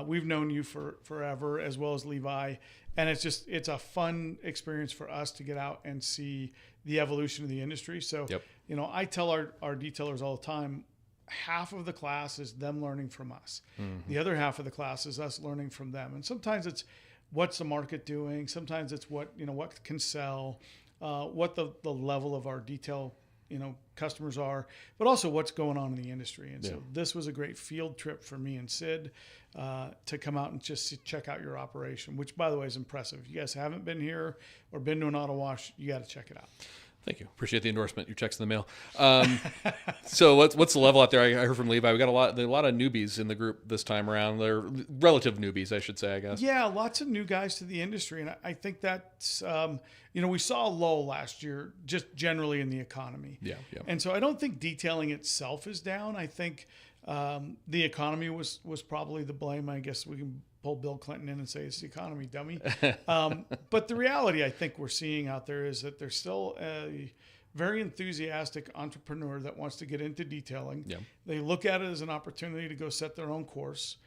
We've known you for forever, as well as Levi. And it's a fun experience for us to get out and see the evolution of the industry. So, I tell our detailers all the time, half of the class is them learning from us. Mm-hmm. The other half of the class is us learning from them. And sometimes it's what's the market doing. Sometimes it's what can sell, what the level of our detail, customers are, but also what's going on in the industry. And so this was a great field trip for me and Sid to come out and just check out your operation, which by the way is impressive. If you guys haven't been here or been to an auto wash, you got to check it out. Thank you. Appreciate the endorsement. Your check's in the mail. So what's the level out there? I heard from Levi. We got a lot of newbies in the group this time around. They're relative newbies, I should say, I guess. Yeah, lots of new guys to the industry. And I think that's, we saw a lull last year just generally in the economy. Yeah. And so I don't think detailing itself is down. I think the economy was probably the blame. I guess we can pull Bill Clinton in and say it's the economy, dummy. But the reality I think we're seeing out there is that there's still a very enthusiastic entrepreneur that wants to get into detailing. Yeah. They look at it as an opportunity to go set their own course,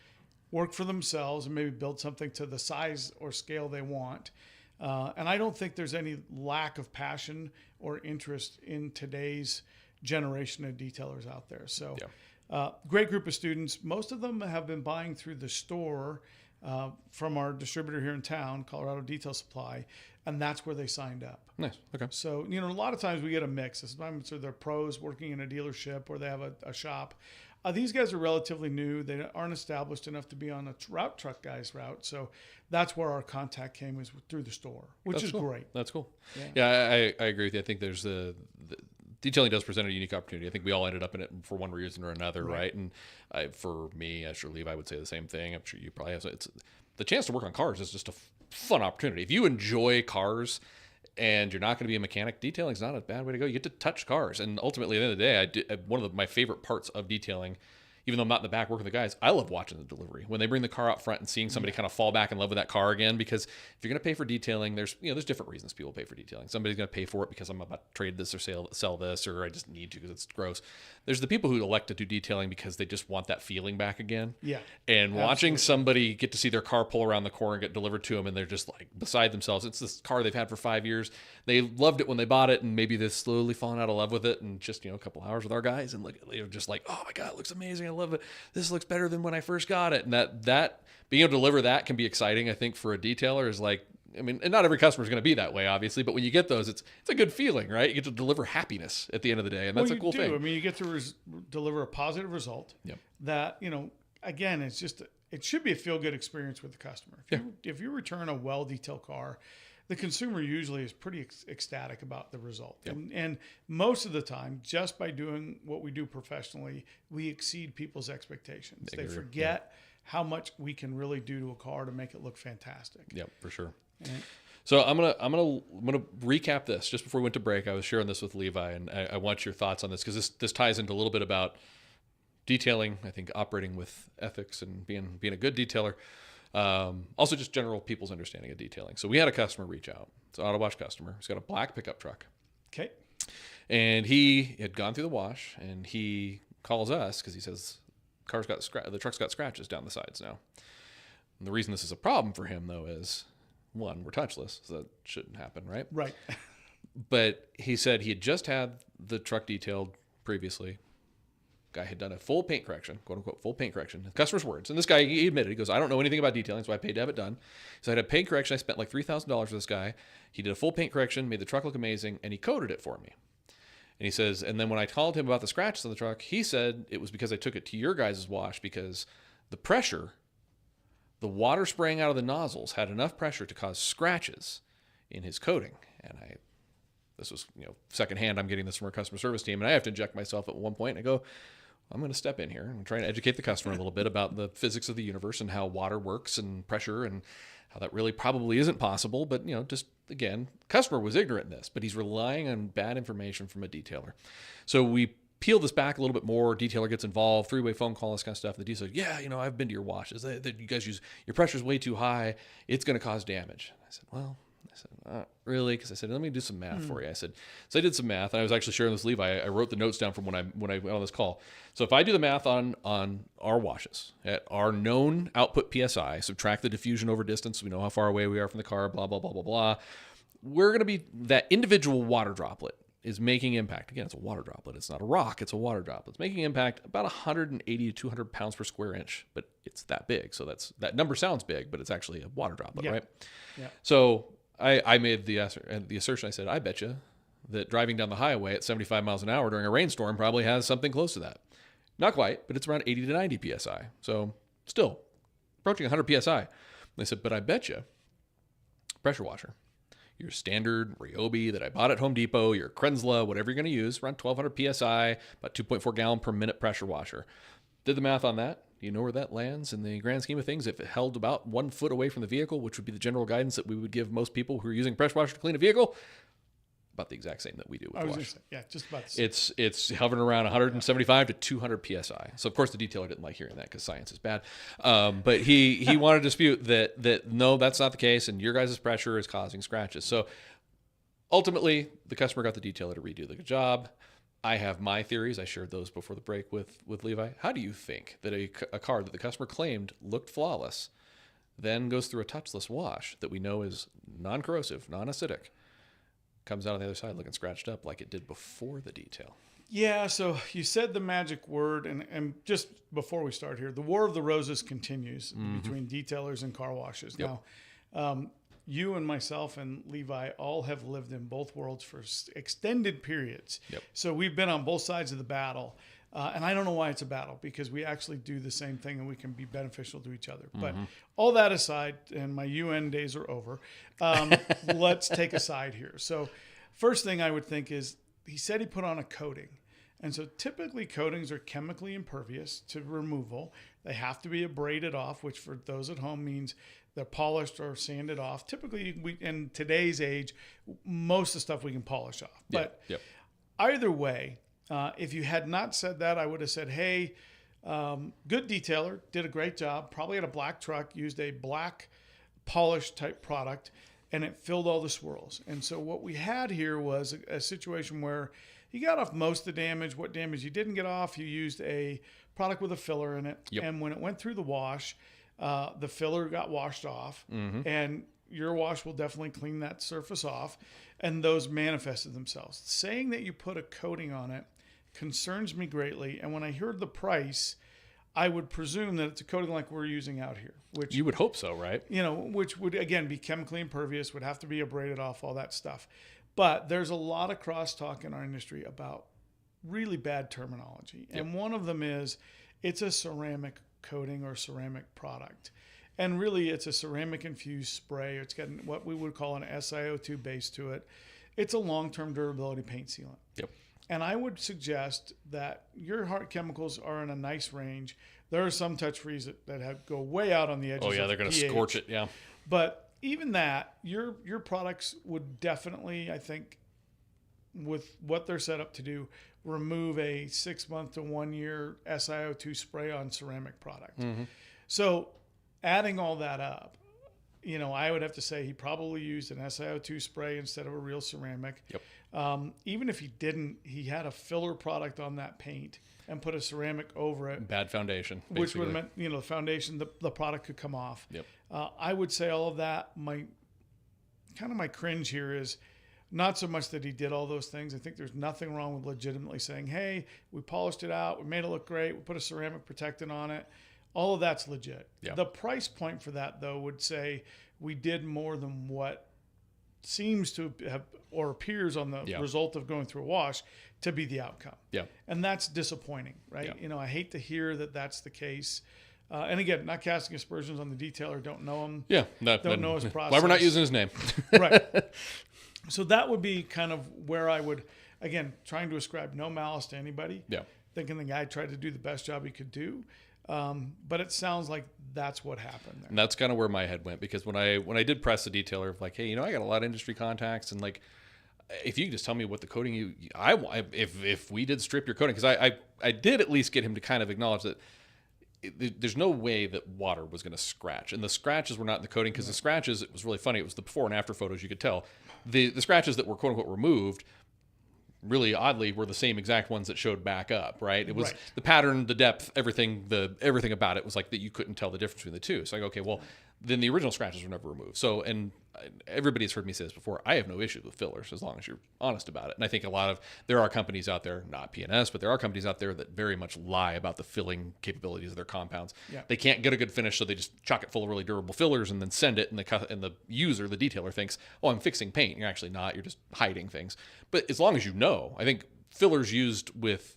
work for themselves, and maybe build something to the size or scale they want. And I don't think there's any lack of passion or interest in today's generation of detailers out there. So great group of students. Most of them have been buying through the store from our distributor here in town, Colorado Detail Supply, and that's where they signed up. Nice. Okay. So, a lot of times we get a mix. Sometimes they're pros working in a dealership or they have a shop. These guys are relatively new. They aren't established enough to be on a route truck guy's route. So that's where our contact came, is through the store, which is great. That's cool. Yeah, I agree with you. I think there's the detailing does present a unique opportunity. I think we all ended up in it for one reason or another, right? And for me, I'm sure Levi would say the same thing. I'm sure you probably have. So it's the chance to work on cars is just a fun opportunity. If you enjoy cars and you're not going to be a mechanic, detailing is not a bad way to go. You get to touch cars, and ultimately, at the end of the day, one of my favorite parts of detailing, even though I'm not in the back working with the guys, I love watching the delivery. When they bring the car out front and seeing somebody kind of fall back in love with that car again, because if you're going to pay for detailing, there's different reasons people pay for detailing. Somebody's going to pay for it because I'm about to trade this or sell this, or I just need to because it's gross. There's the people who elect to do detailing because they just want that feeling back again. Yeah. And watching somebody get to see their car pull around the corner and get delivered to them, and they're just like beside themselves. It's this car they've had for 5 years. They loved it when they bought it, and maybe they've slowly fallen out of love with it. And just, a couple hours with our guys, and they're just like, oh my God, it looks amazing. I love it. This looks better than when I first got it. And that being able to deliver that can be exciting, I think, for a detailer is like, and not every customer is going to be that way, obviously, but when you get those, it's a good feeling, right? You get to deliver happiness at the end of the day, and that's a cool thing. I mean, you get to deliver a positive result that, again, it should be a feel-good experience with the customer. If you return a well-detailed car, the consumer usually is pretty ecstatic about the result. Yep. And most of the time, just by doing what we do professionally, we exceed people's expectations. They forget how much we can really do to a car to make it look fantastic. Yep, for sure. So I'm gonna recap this just before we went to break. I was sharing this with Levi, and I want your thoughts on this because this ties into a little bit about detailing. I think operating with ethics and being a good detailer. Also, just general people's understanding of detailing. So we had a customer reach out. It's an Autowash customer. He's got a black pickup truck. Okay. And he had gone through the wash, and he calls us because he says the truck's got scratches down the sides now. And the reason this is a problem for him, though, is one, we're touchless, so that shouldn't happen, right? Right. But he said he had just had the truck detailed previously. Guy had done a full paint correction, quote unquote, full paint correction. Customer's words. And this guy, he admitted, he goes, I don't know anything about detailing, so I paid to have it done. So I had a paint correction. I spent like $3,000 for this guy. He did a full paint correction, made the truck look amazing, and he coated it for me. And he says, and then when I called him about the scratches on the truck, he said it was because I took it to your guys' wash because the pressure, the water spraying out of the nozzles had enough pressure to cause scratches in his coating. And this was, secondhand, I'm getting this from our customer service team, and I have to inject myself at one point. And I go, I'm going to step in here and try to educate the customer a little bit about the physics of the universe and how water works and pressure and how that really probably isn't possible. But, just again, customer was ignorant in this, but he's relying on bad information from a detailer. So we peel this back a little bit more. Detailer gets involved, three-way phone call, this kind of stuff. And the detailer said, yeah, I've been to your washes. You guys your pressure's way too high. It's going to cause damage. And I said, well, not really, because I said, let me do some math for you. I said, so I did some math, and I was actually sharing this with Levi. I wrote the notes down from when I went on this call. So if I do the math on our washes at our known output PSI, subtract the diffusion over distance, so we know how far away we are from the car, blah, blah, blah, blah, blah, we're going to be, that individual water droplet is making impact. Again, it's a water droplet. It's not a rock. It's a water droplet. It's making impact about 180 to 200 pounds per square inch, but it's that big. So that number sounds big, but it's actually a water droplet, right? Yeah. So I made the assertion. I said, I bet you that driving down the highway at 75 miles an hour during a rainstorm probably has something close to that. Not quite, but it's around 80 to 90 PSI. So still approaching 100 PSI. And they said, but I bet you pressure washer, your standard Ryobi that I bought at Home Depot, your Krenzla, whatever you're going to use, around 1200 PSI, about 2.4 gallon per minute pressure washer. Did the math on that. You know where that lands in the grand scheme of things? If it held about 1 foot away from the vehicle, which would be the general guidance that we would give most people who are using pressure washer to clean a vehicle, about the exact same that we do with the wash. Yeah, just about the same. It's hovering around 175 to 200 PSI. So of course the detailer didn't like hearing that because science is bad. But he wanted to dispute that no, that's not the case, and your guys' pressure is causing scratches. So ultimately, the customer got the detailer to redo the job. I have my theories. I shared those before the break with Levi. How do you think that a car that the customer claimed looked flawless then goes through a touchless wash that we know is non-corrosive, non-acidic, comes out on the other side looking scratched up like it did before the detail? Yeah, so you said the magic word, and just before we start here, the War of the Roses continues between detailers and car washes. Yep. Now, you and myself and Levi all have lived in both worlds for extended periods. Yep. So we've been on both sides of the battle. And I don't know why it's a battle, because we actually do the same thing and we can be beneficial to each other. But all that aside, and my UN days are over, let's take a side here. So first thing I would think is, he said he put on a coating. And so typically coatings are chemically impervious to removal. They have to be abraded off, which for those at home means they're polished or sanded off. Typically, in today's age, most of the stuff we can polish off. But either way, if you had not said that, I would have said, hey, good detailer, did a great job, probably had a black truck, used a black polish type product, and it filled all the swirls. And so what we had here was a situation where he got off most of the damage. What damage you didn't get off, you used a product with a filler in it. Yep. And when it went through the wash, the filler got washed off, and your wash will definitely clean that surface off, and those manifested themselves. Saying that you put a coating on it concerns me greatly, and when I heard the price, I would presume that it's a coating like we're using out here, which You would hope so, right? which would again be chemically impervious, would have to be abraded off, all that stuff. But there's a lot of crosstalk in our industry about really bad terminology, and one of them is it's a ceramic coating or ceramic product. And really, it's a ceramic infused spray. It's got what we would call an SiO2 base to it. It's a long-term durability paint sealant. Yep. And I would suggest that your hard chemicals are in a nice range. There are some touch-frees that go way out on the edges. Oh, yeah, they're going to scorch it, yeah. But even that, your products would definitely, I think, with what they're set up to do, remove a 6 month to 1 year SiO2 spray on ceramic product. So adding all that up, I would have to say he probably used an SiO2 spray instead of a real ceramic. Even if he didn't, he had a filler product on that paint and put a ceramic over it. Bad foundation, basically. Which would have meant, the foundation, the product could come off. I would say all of that, my cringe here is not so much that he did all those things. I think there's nothing wrong with legitimately saying, hey, we polished it out, we made it look great, we put a ceramic protectant on it. All of that's legit. The price point for that, though, would say we did more than what seems to have or appears on the result of going through a wash to be the outcome. And that's disappointing, right? I hate to hear that that's the case. And again, not casting aspersions on the detailer, don't know him. Don't know his process. Why we're not using his name. Right. So that would be kind of where I would, again, trying to ascribe no malice to anybody. Thinking the guy tried to do the best job he could do. But it sounds like that's what happened there. And that's kind of where my head went, because when I did press the detailer of like, hey, I got a lot of industry contacts, and like, if you could just tell me what the coating if we did strip your coating, because I did at least get him to kind of acknowledge that there's no way that water was going to scratch, and the scratches were not in the coating, because the scratches, it was really funny, it was the before and after photos, you could tell the scratches that were quote unquote removed really oddly were the same exact ones that showed back up, right? It was the pattern, the depth, everything about it was like that you couldn't tell the difference between the two. So I go, okay, well, then the original scratches were never removed. So, and everybody's heard me say this before, I have no issues with fillers as long as you're honest about it. And I think there are companies out there, not PNS, but there are companies out there that very much lie about the filling capabilities of their compounds. They can't get a good finish, so they just chock it full of really durable fillers and then send it, and the user, the detailer, thinks, oh, I'm fixing paint. You're actually not. You're just hiding things. But as long as I think fillers used with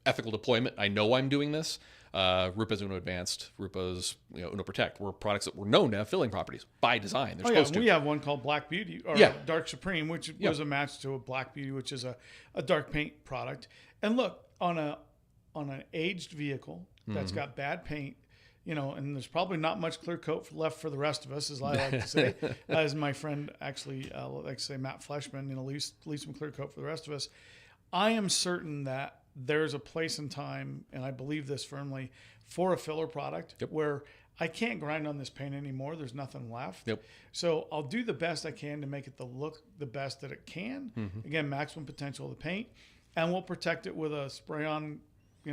ethical deployment, I know I'm doing this. Rupa's Uno Advanced, Rupa's Uno Protect were products that were known to have filling properties by design. They're supposed to. We have one called Black Beauty or Dark Supreme, which was a match to a Black Beauty, which is a dark paint product. And look, on an aged vehicle that's got bad paint, and there's probably not much clear coat left for the rest of us, as I like to say, as my friend actually like to say, Matt Fleshman, leave some clear coat for the rest of us. I am certain that there's a place and time, and I believe this firmly, for a filler product where I can't grind on this paint anymore. There's nothing left. So I'll do the best I can to make it look the best that it can. Again, maximum potential of the paint, and we'll protect it with a spray-on,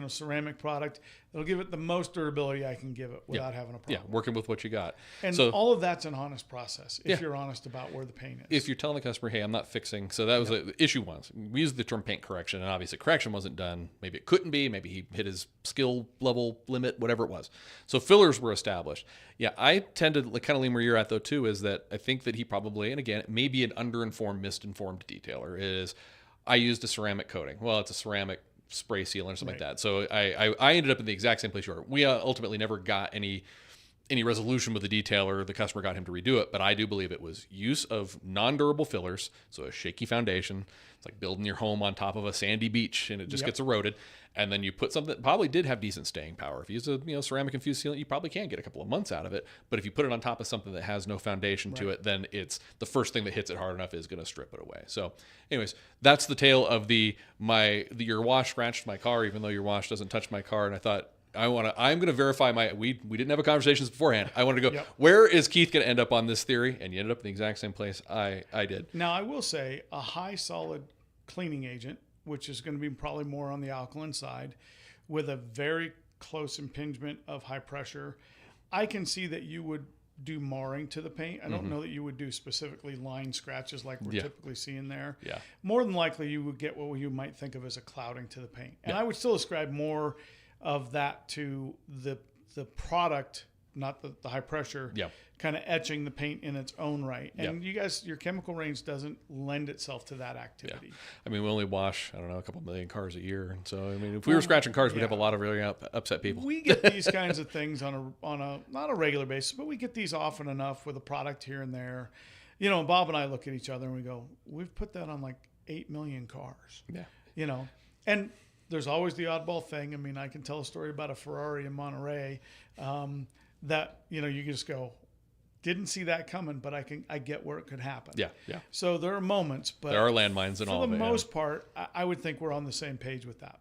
ceramic product that'll give it the most durability I can give it without having a problem. Working with what you got. And so, all of that's an honest process if you're honest about where the paint is. If you're telling the customer, hey, I'm not fixing. So that was issue once. We used the term paint correction, and obviously correction wasn't done. Maybe it couldn't be. Maybe he hit his skill level limit, whatever it was. So fillers were established. I tend to kind of lean where you're at, though, too, is that I think that he probably, and again, maybe an underinformed, misinformed detailer, is I used a ceramic coating. Well, it's a ceramic spray seal or something like that. So I ended up in the exact same place you are. We ultimately never got any resolution with the detailer. The customer got him to redo it, but I do believe it was use of non-durable fillers, so a shaky foundation. It's like building your home on top of a sandy beach, and it just gets eroded. And then you put something that probably did have decent staying power. If you use a ceramic infused sealant, you probably can get a couple of months out of it. But if you put it on top of something that has no foundation to it, then it's the first thing that hits it hard enough is going to strip it away. So, anyways, that's the tale of your wash scratched my car, even though your wash doesn't touch my car. And I thought, I'm going to verify we didn't have a conversation beforehand. I wanted to go, where is Keith going to end up on this theory? And you ended up in the exact same place I did. Now, I will say a high solid cleaning agent, which is going to be probably more on the alkaline side, with a very close impingement of high pressure. I can see that you would do marring to the paint. I don't know that you would do specifically line scratches like we're typically seeing there. More than likely, you would get what you might think of as a clouding to the paint. And I would still ascribe more of that to the product, not the high pressure, kind of etching the paint in its own right. And you guys, your chemical range doesn't lend itself to that activity. I mean, we only wash, I don't know, a couple million cars a year. And so, I mean, if we were scratching cars, we'd have a lot of really upset people. We get these kinds of things on a not a regular basis, but we get these often enough with a product here and there. Bob and I look at each other and we go, we've put that on like 8 million cars. And there's always the oddball thing. I mean, I can tell a story about a Ferrari in Monterey that, you just go, didn't see that coming, but I get where it could happen. Yeah, yeah. So there are moments, but There are landmines and all for of the it. most part, I would think we're on the same page with that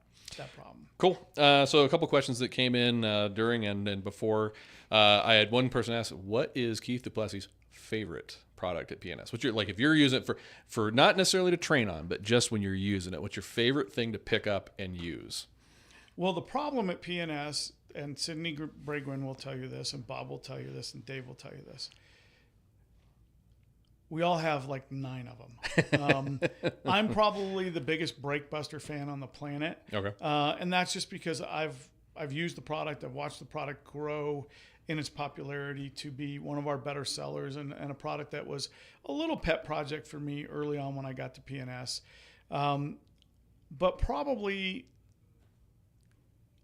problem. Cool. So a couple questions that came in during and before. I had one person ask, what is Keith Duplessis' favorite product at PNS? What's your, like, if you're using it for not necessarily to train on, but just when you're using it, what's your favorite thing to pick up and use? Well, the problem at PNS, and Sydney Bragwin will tell you this, and Bob will tell you this, and Dave will tell you this. We all have like 9 of them. I'm probably the biggest brake buster fan on the planet. Okay. And that's just because I've used the product. I've watched the product grow in its popularity to be one of our better sellers, and a product that was a little pet project for me early on when I got to PNS. But probably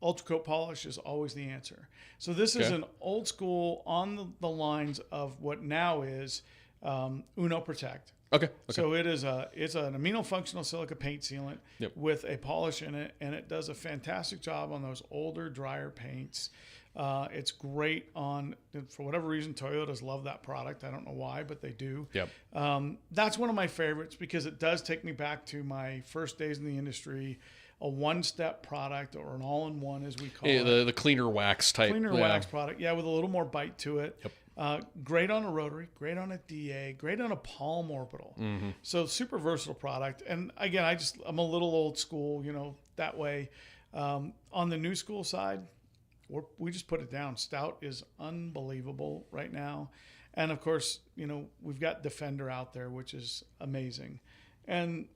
Ultra Coat Polish is always the answer. So this is an old school on the lines of what now is Uno Protect. Okay. So it's an amino functional silica paint sealant with a polish in it, and it does a fantastic job on those older, drier paints. It's great on, for whatever reason, Toyotas love that product. I don't know why, but they do. Yep. That's one of my favorites because it does take me back to my first days in the industry. A one-step product, or an all-in-one, as we call it. The cleaner wax type. Cleaner wax product, with a little more bite to it. Yep. Great on a rotary, great on a DA, great on a palm orbital. Mm-hmm. So super versatile product. And again, I'm a little old school, that way. On the new school side, we just put it down. Stout is unbelievable right now. And of course, we've got Defender out there, which is amazing. And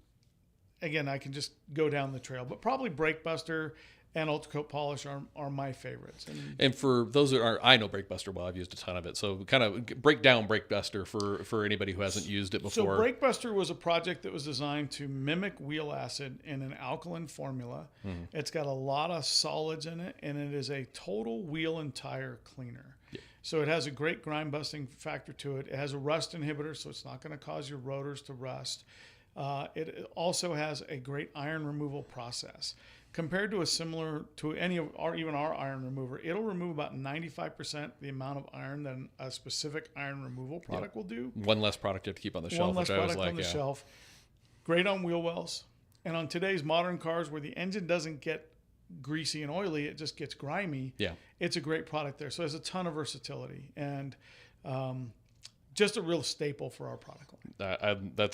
again, I can just go down the trail, but probably Brake Buster and Ultra Coat Polish are my favorites. And for those that are, I know Brake Buster well. I've used a ton of it. So kind of break down Brake Buster for anybody who hasn't used it before. So Brake Buster was a project that was designed to mimic wheel acid in an alkaline formula. Mm-hmm. It's got a lot of solids in it, and it is a total wheel and tire cleaner. Yeah. So it has a great grind busting factor to it. It has a rust inhibitor, so it's not going to cause your rotors to rust. It also has a great iron removal process. Compared to any of our iron remover, it'll remove about 95% the amount of iron than a specific iron removal product will do. One less product you have to keep on the shelf. One less product on the shelf. Great on wheel wells. And on today's modern cars where the engine doesn't get greasy and oily, it just gets grimy. Yeah. It's a great product there. So it has a ton of versatility and just a real staple for our product line.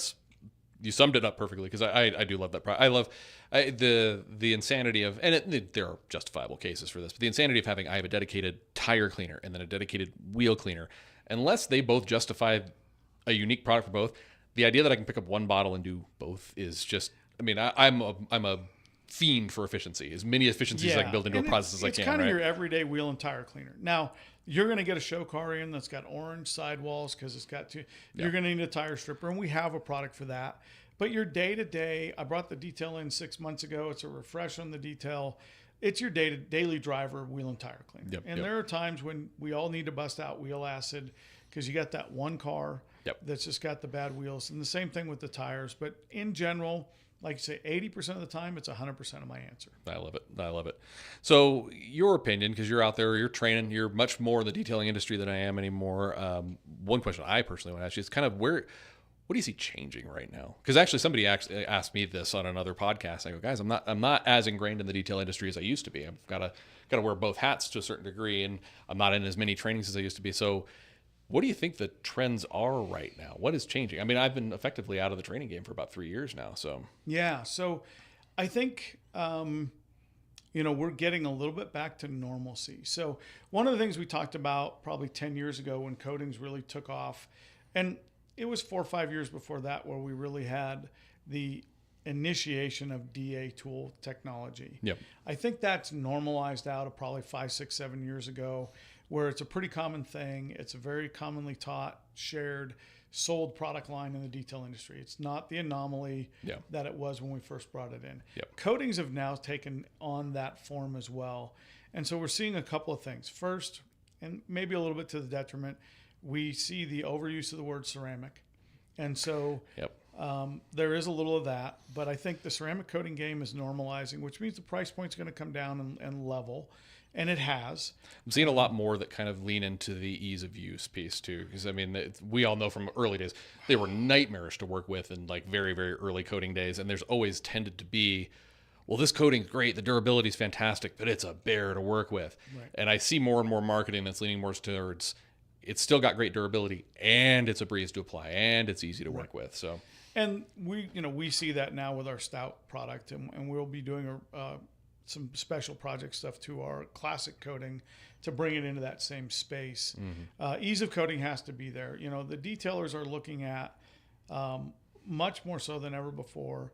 You summed it up perfectly, because I do love that product. I love the insanity of, and there are justifiable cases for this, but the insanity of I have a dedicated tire cleaner and then a dedicated wheel cleaner. Unless they both justify a unique product for both, the idea that I can pick up one bottle and do both is just, I'm a fiend for efficiency. As many efficiencies as I can build into a process as I can. It's kind of your everyday wheel and tire cleaner. Now, you're going to get a show car in that's got orange sidewalls because it's got you're going to need a tire stripper, and we have a product for that. But your day-to-day, I brought the detail in 6 months ago. It's a refresh on the detail. It's your daily driver wheel and tire cleaner. There are times when we all need to bust out wheel acid because you got that one car that's just got the bad wheels. And the same thing with the tires. But in general, like you say, 80% of the time, it's 100% of my answer. I love it. So your opinion, because you're out there, you're training, you're much more in the detailing industry than I am anymore. One question I personally want to ask you is kind of what do you see changing right now? Because actually somebody asked me this on another podcast. I go, guys, I'm not as ingrained in the detail industry as I used to be. I've got to wear both hats to a certain degree, and I'm not in as many trainings as I used to be. So what do you think the trends are right now? What is changing? I've been effectively out of the training game for about 3 years now. So so I think we're getting a little bit back to normalcy. So one of the things we talked about probably 10 years ago when coatings really took off, and it was 4 or 5 years before that where we really had the initiation of DA tool technology. Yep. I think that's normalized out of probably 5, 6, 7 years ago, where it's a pretty common thing. It's a very commonly taught, shared, sold product line in the detail industry. It's not the anomaly that it was when we first brought it in. Yep. Coatings have now taken on that form as well. And so we're seeing a couple of things. First, and maybe a little bit to the detriment, we see the overuse of the word ceramic. And so there is a little of that. But I think the ceramic coating game is normalizing, which means the price point's going to come down and level. And it has. I'm seeing a lot more that kind of lean into the ease of use piece too, because I mean, we all know from early days they were nightmarish to work with in like very, very early coating days, and there's always tended to be, well, this coating's great, the durability is fantastic, but it's a bear to work with. Right. And I see more and more marketing that's leaning more towards it's still got great durability and it's a breeze to apply and it's easy to work with. So, and we see that now with our stout product, and we'll be doing some special project stuff to our classic coating to bring it into that same space. Ease of coating has to be there. The detailers are looking at much more so than ever before,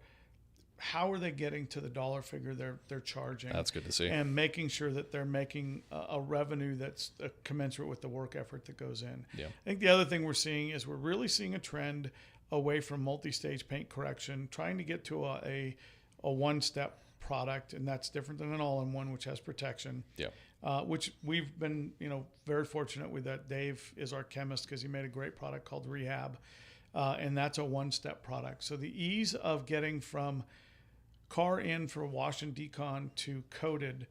how are they getting to the dollar figure they're charging? That's good to see. And making sure that they're making a revenue that's commensurate with the work effort that goes in. Yeah. I think the other thing we're seeing is we're really seeing a trend away from multi-stage paint correction, trying to get to a one-step product, and that's different than an all-in-one, which has protection. Yeah. Which we've been, very fortunate with that. Dave is our chemist because he made a great product called Rehab, and that's a one-step product. So the ease of getting from car in for wash and decon to coated,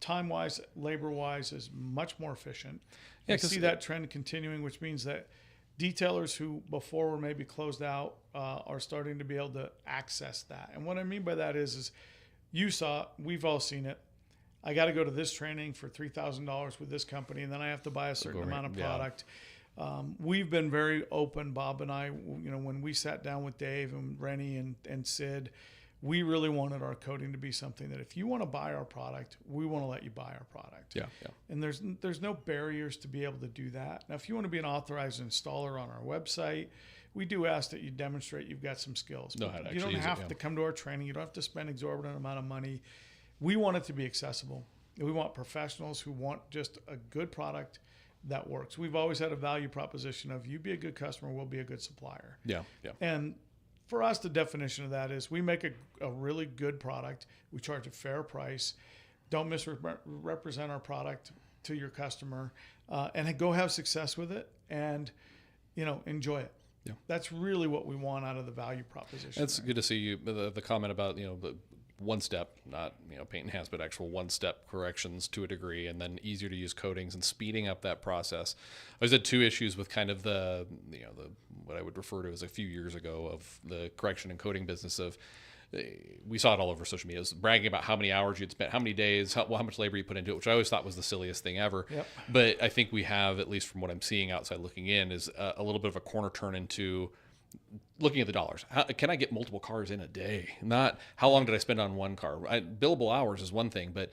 time-wise, labor-wise, is much more efficient. Yeah, I see that trend continuing, which means that detailers who before were maybe closed out are starting to be able to access that. And what I mean by that is we've all seen it. I got to go to this training for $3,000 with this company, and then I have to buy a certain amount of product. We've been very open, Bob and I, when we sat down with Dave and Rennie and Sid, we really wanted our coating to be something that if you want to buy our product, we want to let you buy our product. Yeah. And there's no barriers to be able to do that. Now, if you want to be an authorized installer on our website, we do ask that you demonstrate you've got some skills. Know how to you don't actually have to come to our training. You don't have to spend exorbitant amount of money. We want it to be accessible. We want professionals who want just a good product that works. We've always had a value proposition of you be a good customer, we'll be a good supplier. Yeah. And for us, the definition of that is we make a really good product. We charge a fair price. Don't misrepresent our product to your customer, and go have success with it and, enjoy it. Yeah. That's really what we want out of the value proposition. It's good to see you, the comment about, the one step, not, paint and enhance, but actual one step corrections to a degree, and then easier to use coatings and speeding up that process. I always had two issues with kind of the what I would refer to as a few years ago of the correction and coating business of, we saw it all over social media. It was bragging about how many hours you'd spent, how many days, how much labor you put into it, which I always thought was the silliest thing ever. Yep. But I think we have, at least from what I'm seeing outside looking in, is a little bit of a corner turn into looking at the dollars. How can I get multiple cars in a day? Not how long did I spend on one car? Billable hours is one thing, but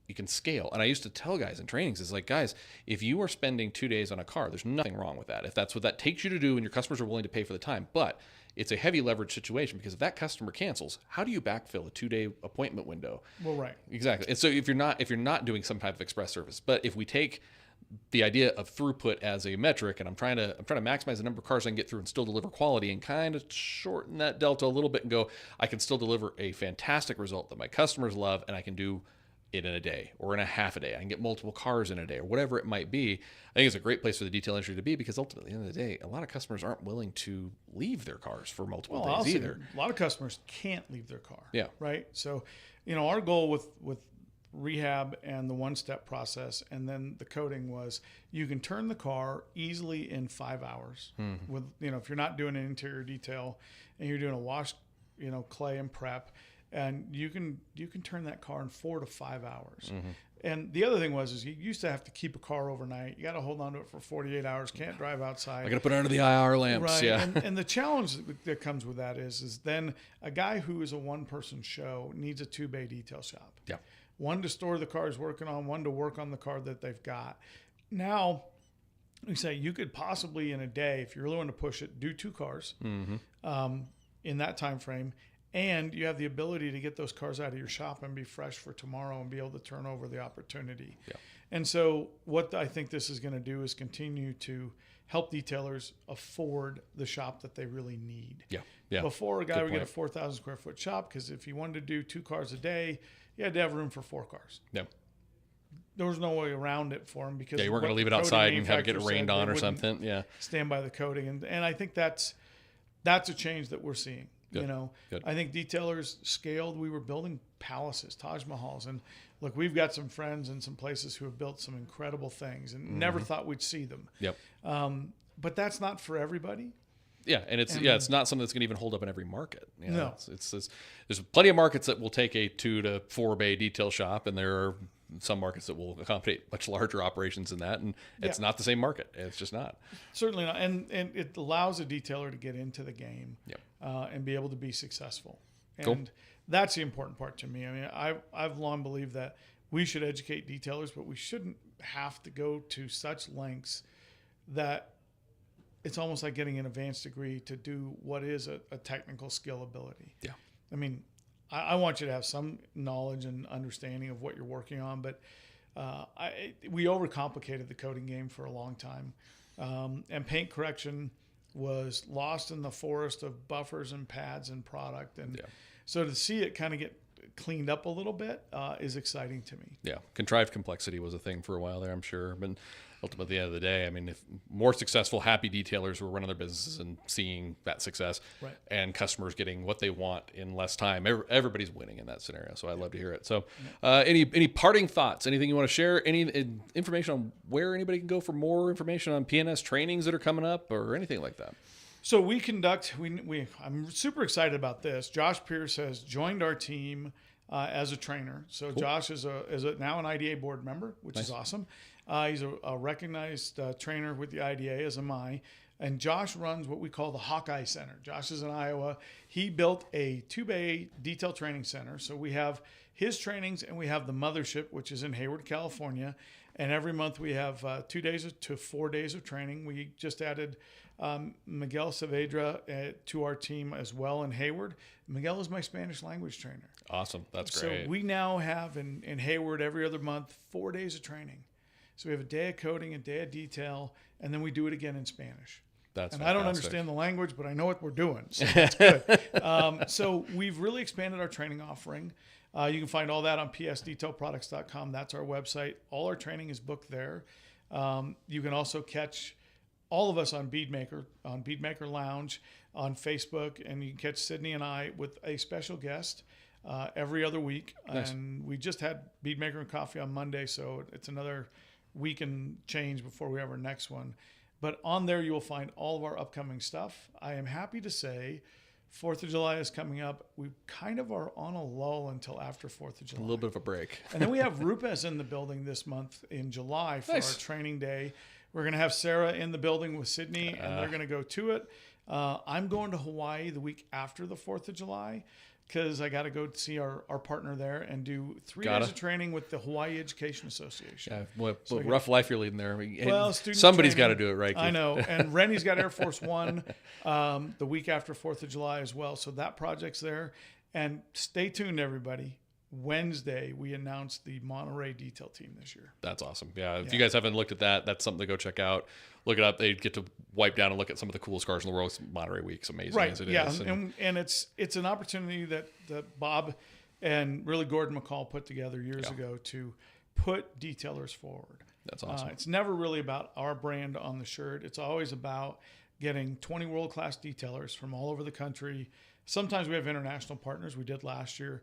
you can scale. And I used to tell guys in trainings, is like, guys, if you are spending 2 days on a car, there's nothing wrong with that. If that's what that takes you to do and your customers are willing to pay for the time, but it's a heavy leverage situation, because if that customer cancels, how do you backfill a 2-day appointment window? Well, right. Exactly. And so if you're not doing some type of express service, but if we take the idea of throughput as a metric, and I'm trying to maximize the number of cars I can get through and still deliver quality, and kind of shorten that delta a little bit and go, I can still deliver a fantastic result that my customers love, and I can do it in a day or in a half a day. I can get multiple cars in a day or whatever it might be. I think it's a great place for the detail industry to be, because ultimately, at the end of the day, a lot of customers aren't willing to leave their cars for multiple days either. A lot of customers can't leave their car. Yeah. Right. So, our goal with Rehab and the one-step process and then the coating was you can turn the car easily in 5 hours with, if you're not doing an interior detail and you're doing a wash, clay and prep, and you can turn that car in 4 to 5 hours. And the other thing is you used to have to keep a car overnight. You got to hold on to it for 48 hours. Can't drive outside. I got to put it under the IR lamps. Right. Yeah. And the challenge that comes with that is then a guy who is a one-person show needs a 2-bay detail shop. Yeah. One to store the car he's working on, one to work on the car that they've got. Now, we say you could possibly in a day, if you're really want to push it, do 2 cars in that time frame. And you have the ability to get those cars out of your shop and be fresh for tomorrow and be able to turn over the opportunity. Yeah. And so what I think this is going to do is continue to help detailers afford the shop that they really need. Yeah. Yeah. Before, a guy would get a 4,000 square foot shop because if he wanted to do 2 cars a day, you had to have room for 4 cars. Yeah. There was no way around it for him because you weren't going to leave it outside and have it get rained on or something. Yeah. Stand by the coating. And I think that's that's a change that we're seeing. Good. You know, Good. I think detailers scaled. We were building palaces, Taj Mahals, and look, we've got some friends in some places who have built some incredible things and never thought we'd see them. Yep. But that's not for everybody. Yeah, and it's not something that's going to even hold up in every market. You know, No. it's there's plenty of markets that will take a 2 to 4 bay detail shop, and there are some markets that will accommodate much larger operations than that, and it's not the same market. It's just not. Certainly not, and it allows a detailer to get into the game, Yep. and be able to be successful. And Cool. that's the important part to me. I mean, I've long believed that we should educate detailers, but we shouldn't have to go to such lengths that it's almost like getting an advanced degree to do what is a technical skill ability. Yeah. I mean, I want you to have some knowledge and understanding of what you're working on, but we overcomplicated the coating game for a long time. And paint correction was lost in the forest of buffers and pads and product. And so to see it kind of get cleaned up a little bit is exciting to me. Yeah, contrived complexity was a thing for a while there, I'm sure. But ultimately, at the end of the day, I mean, if more successful, happy detailers were running their businesses and seeing that success, Right. and customers getting what they want in less time, everybody's winning in that scenario. So I'd love to hear it. So, any parting thoughts? Anything you want to share? Any information on where anybody can go for more information on PNS trainings that are coming up, or anything like that? So we conduct. I'm super excited about this. Josh Pierce has joined our team as a trainer. So Josh is now an IDA board member, which is awesome. He's a recognized trainer with the IDA, as am I. And Josh runs what we call the Hawkeye Center. Josh is in Iowa. He built a 2-bay detail training center. So we have his trainings, and we have the mothership, which is in Hayward, California. And every month we have 2 days to 4 days of training. We just added Miguel Saavedra to our team as well in Hayward. Miguel is my Spanish language trainer. Awesome, that's great. So we now have in Hayward every other month 4 days of training. So we have a day of coding, a day of detail, and then we do it again in Spanish. That's and fantastic. I don't understand the language, but I know what we're doing. So that's good. So we've really expanded our training offering. You can find all that on psdetailproducts.com. That's our website. All our training is booked there. You can also catch all of us on Beadmaker Lounge on Facebook, and you can catch Sydney and I with a special guest every other week. Nice. And we just had Beadmaker and Coffee on Monday, so it's another week and change before we have our next one. But on there, you will find all of our upcoming stuff. I am happy to say 4th of July is coming up. We kind of are on a lull until after 4th of July. A little bit of a break. And then we have Rupes in the building this month in July for Nice. our training day. We're going to have Sarah in the building with Sydney, and they're going to go to it. I'm going to Hawaii the week after the 4th of July because I got to go see our partner there and do 3 days of training with the Hawaii Education Association. Yeah, what rough life you're leading there. Well, student somebody's got to training. do it right. I Keith. know. And Rennie's got Air Force One the week after 4th of July as well. So that project's there. And stay tuned, everybody. Wednesday, we announced the Monterey detail team this year. That's awesome. Yeah, if you guys haven't looked at that, that's something to go check out. Look it up. They get to wipe down and look at some of the coolest cars in the world. Monterey Week's amazing as it is. And it's an opportunity that Bob and really Gordon McCall put together years ago to put detailers forward. That's awesome. It's never really about our brand on the shirt. It's always about getting 20 world-class detailers from all over the country. Sometimes we have international partners. We did last year.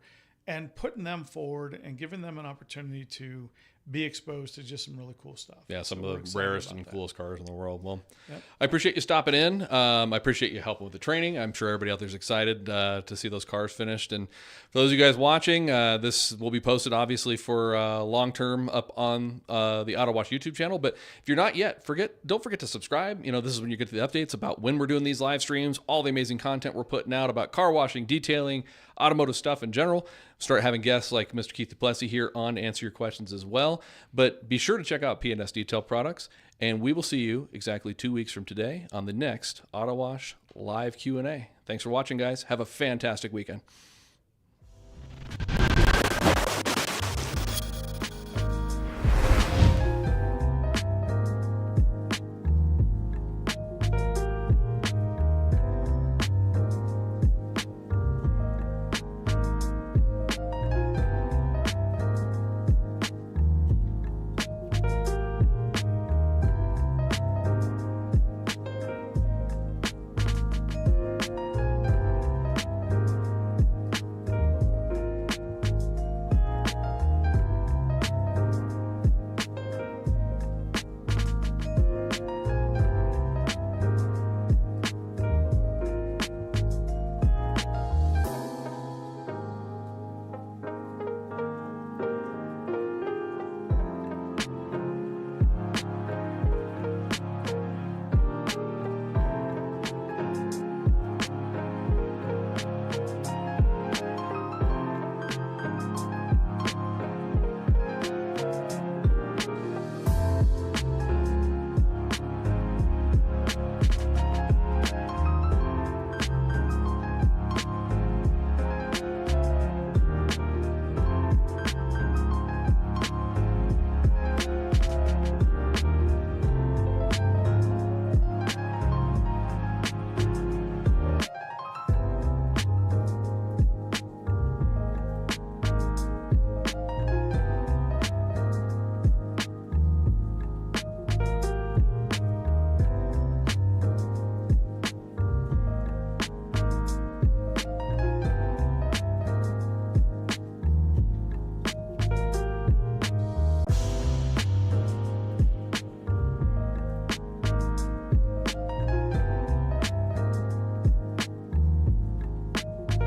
And putting them forward and giving them an opportunity to be exposed to just some really cool stuff. Yeah, some So we're of the excited rarest about and that. coolest cars in the world. Well, Yep. I appreciate you stopping in. I appreciate you helping with the training. I'm sure everybody out there is excited to see those cars finished. And for those of you guys watching, this will be posted obviously for long-term up on the Autowash YouTube channel. But if you're not yet, don't forget to subscribe. You know, this is when you get the updates about when we're doing these live streams, all the amazing content we're putting out about car washing, detailing, automotive stuff in general. Start having guests like Mr. Keith DuPlessis here on to answer your questions as well. But be sure to check out PNS Detail Products, and we will see you exactly 2 weeks from today on the next Autowash Live Q&A. Thanks for watching, guys. Have a fantastic weekend.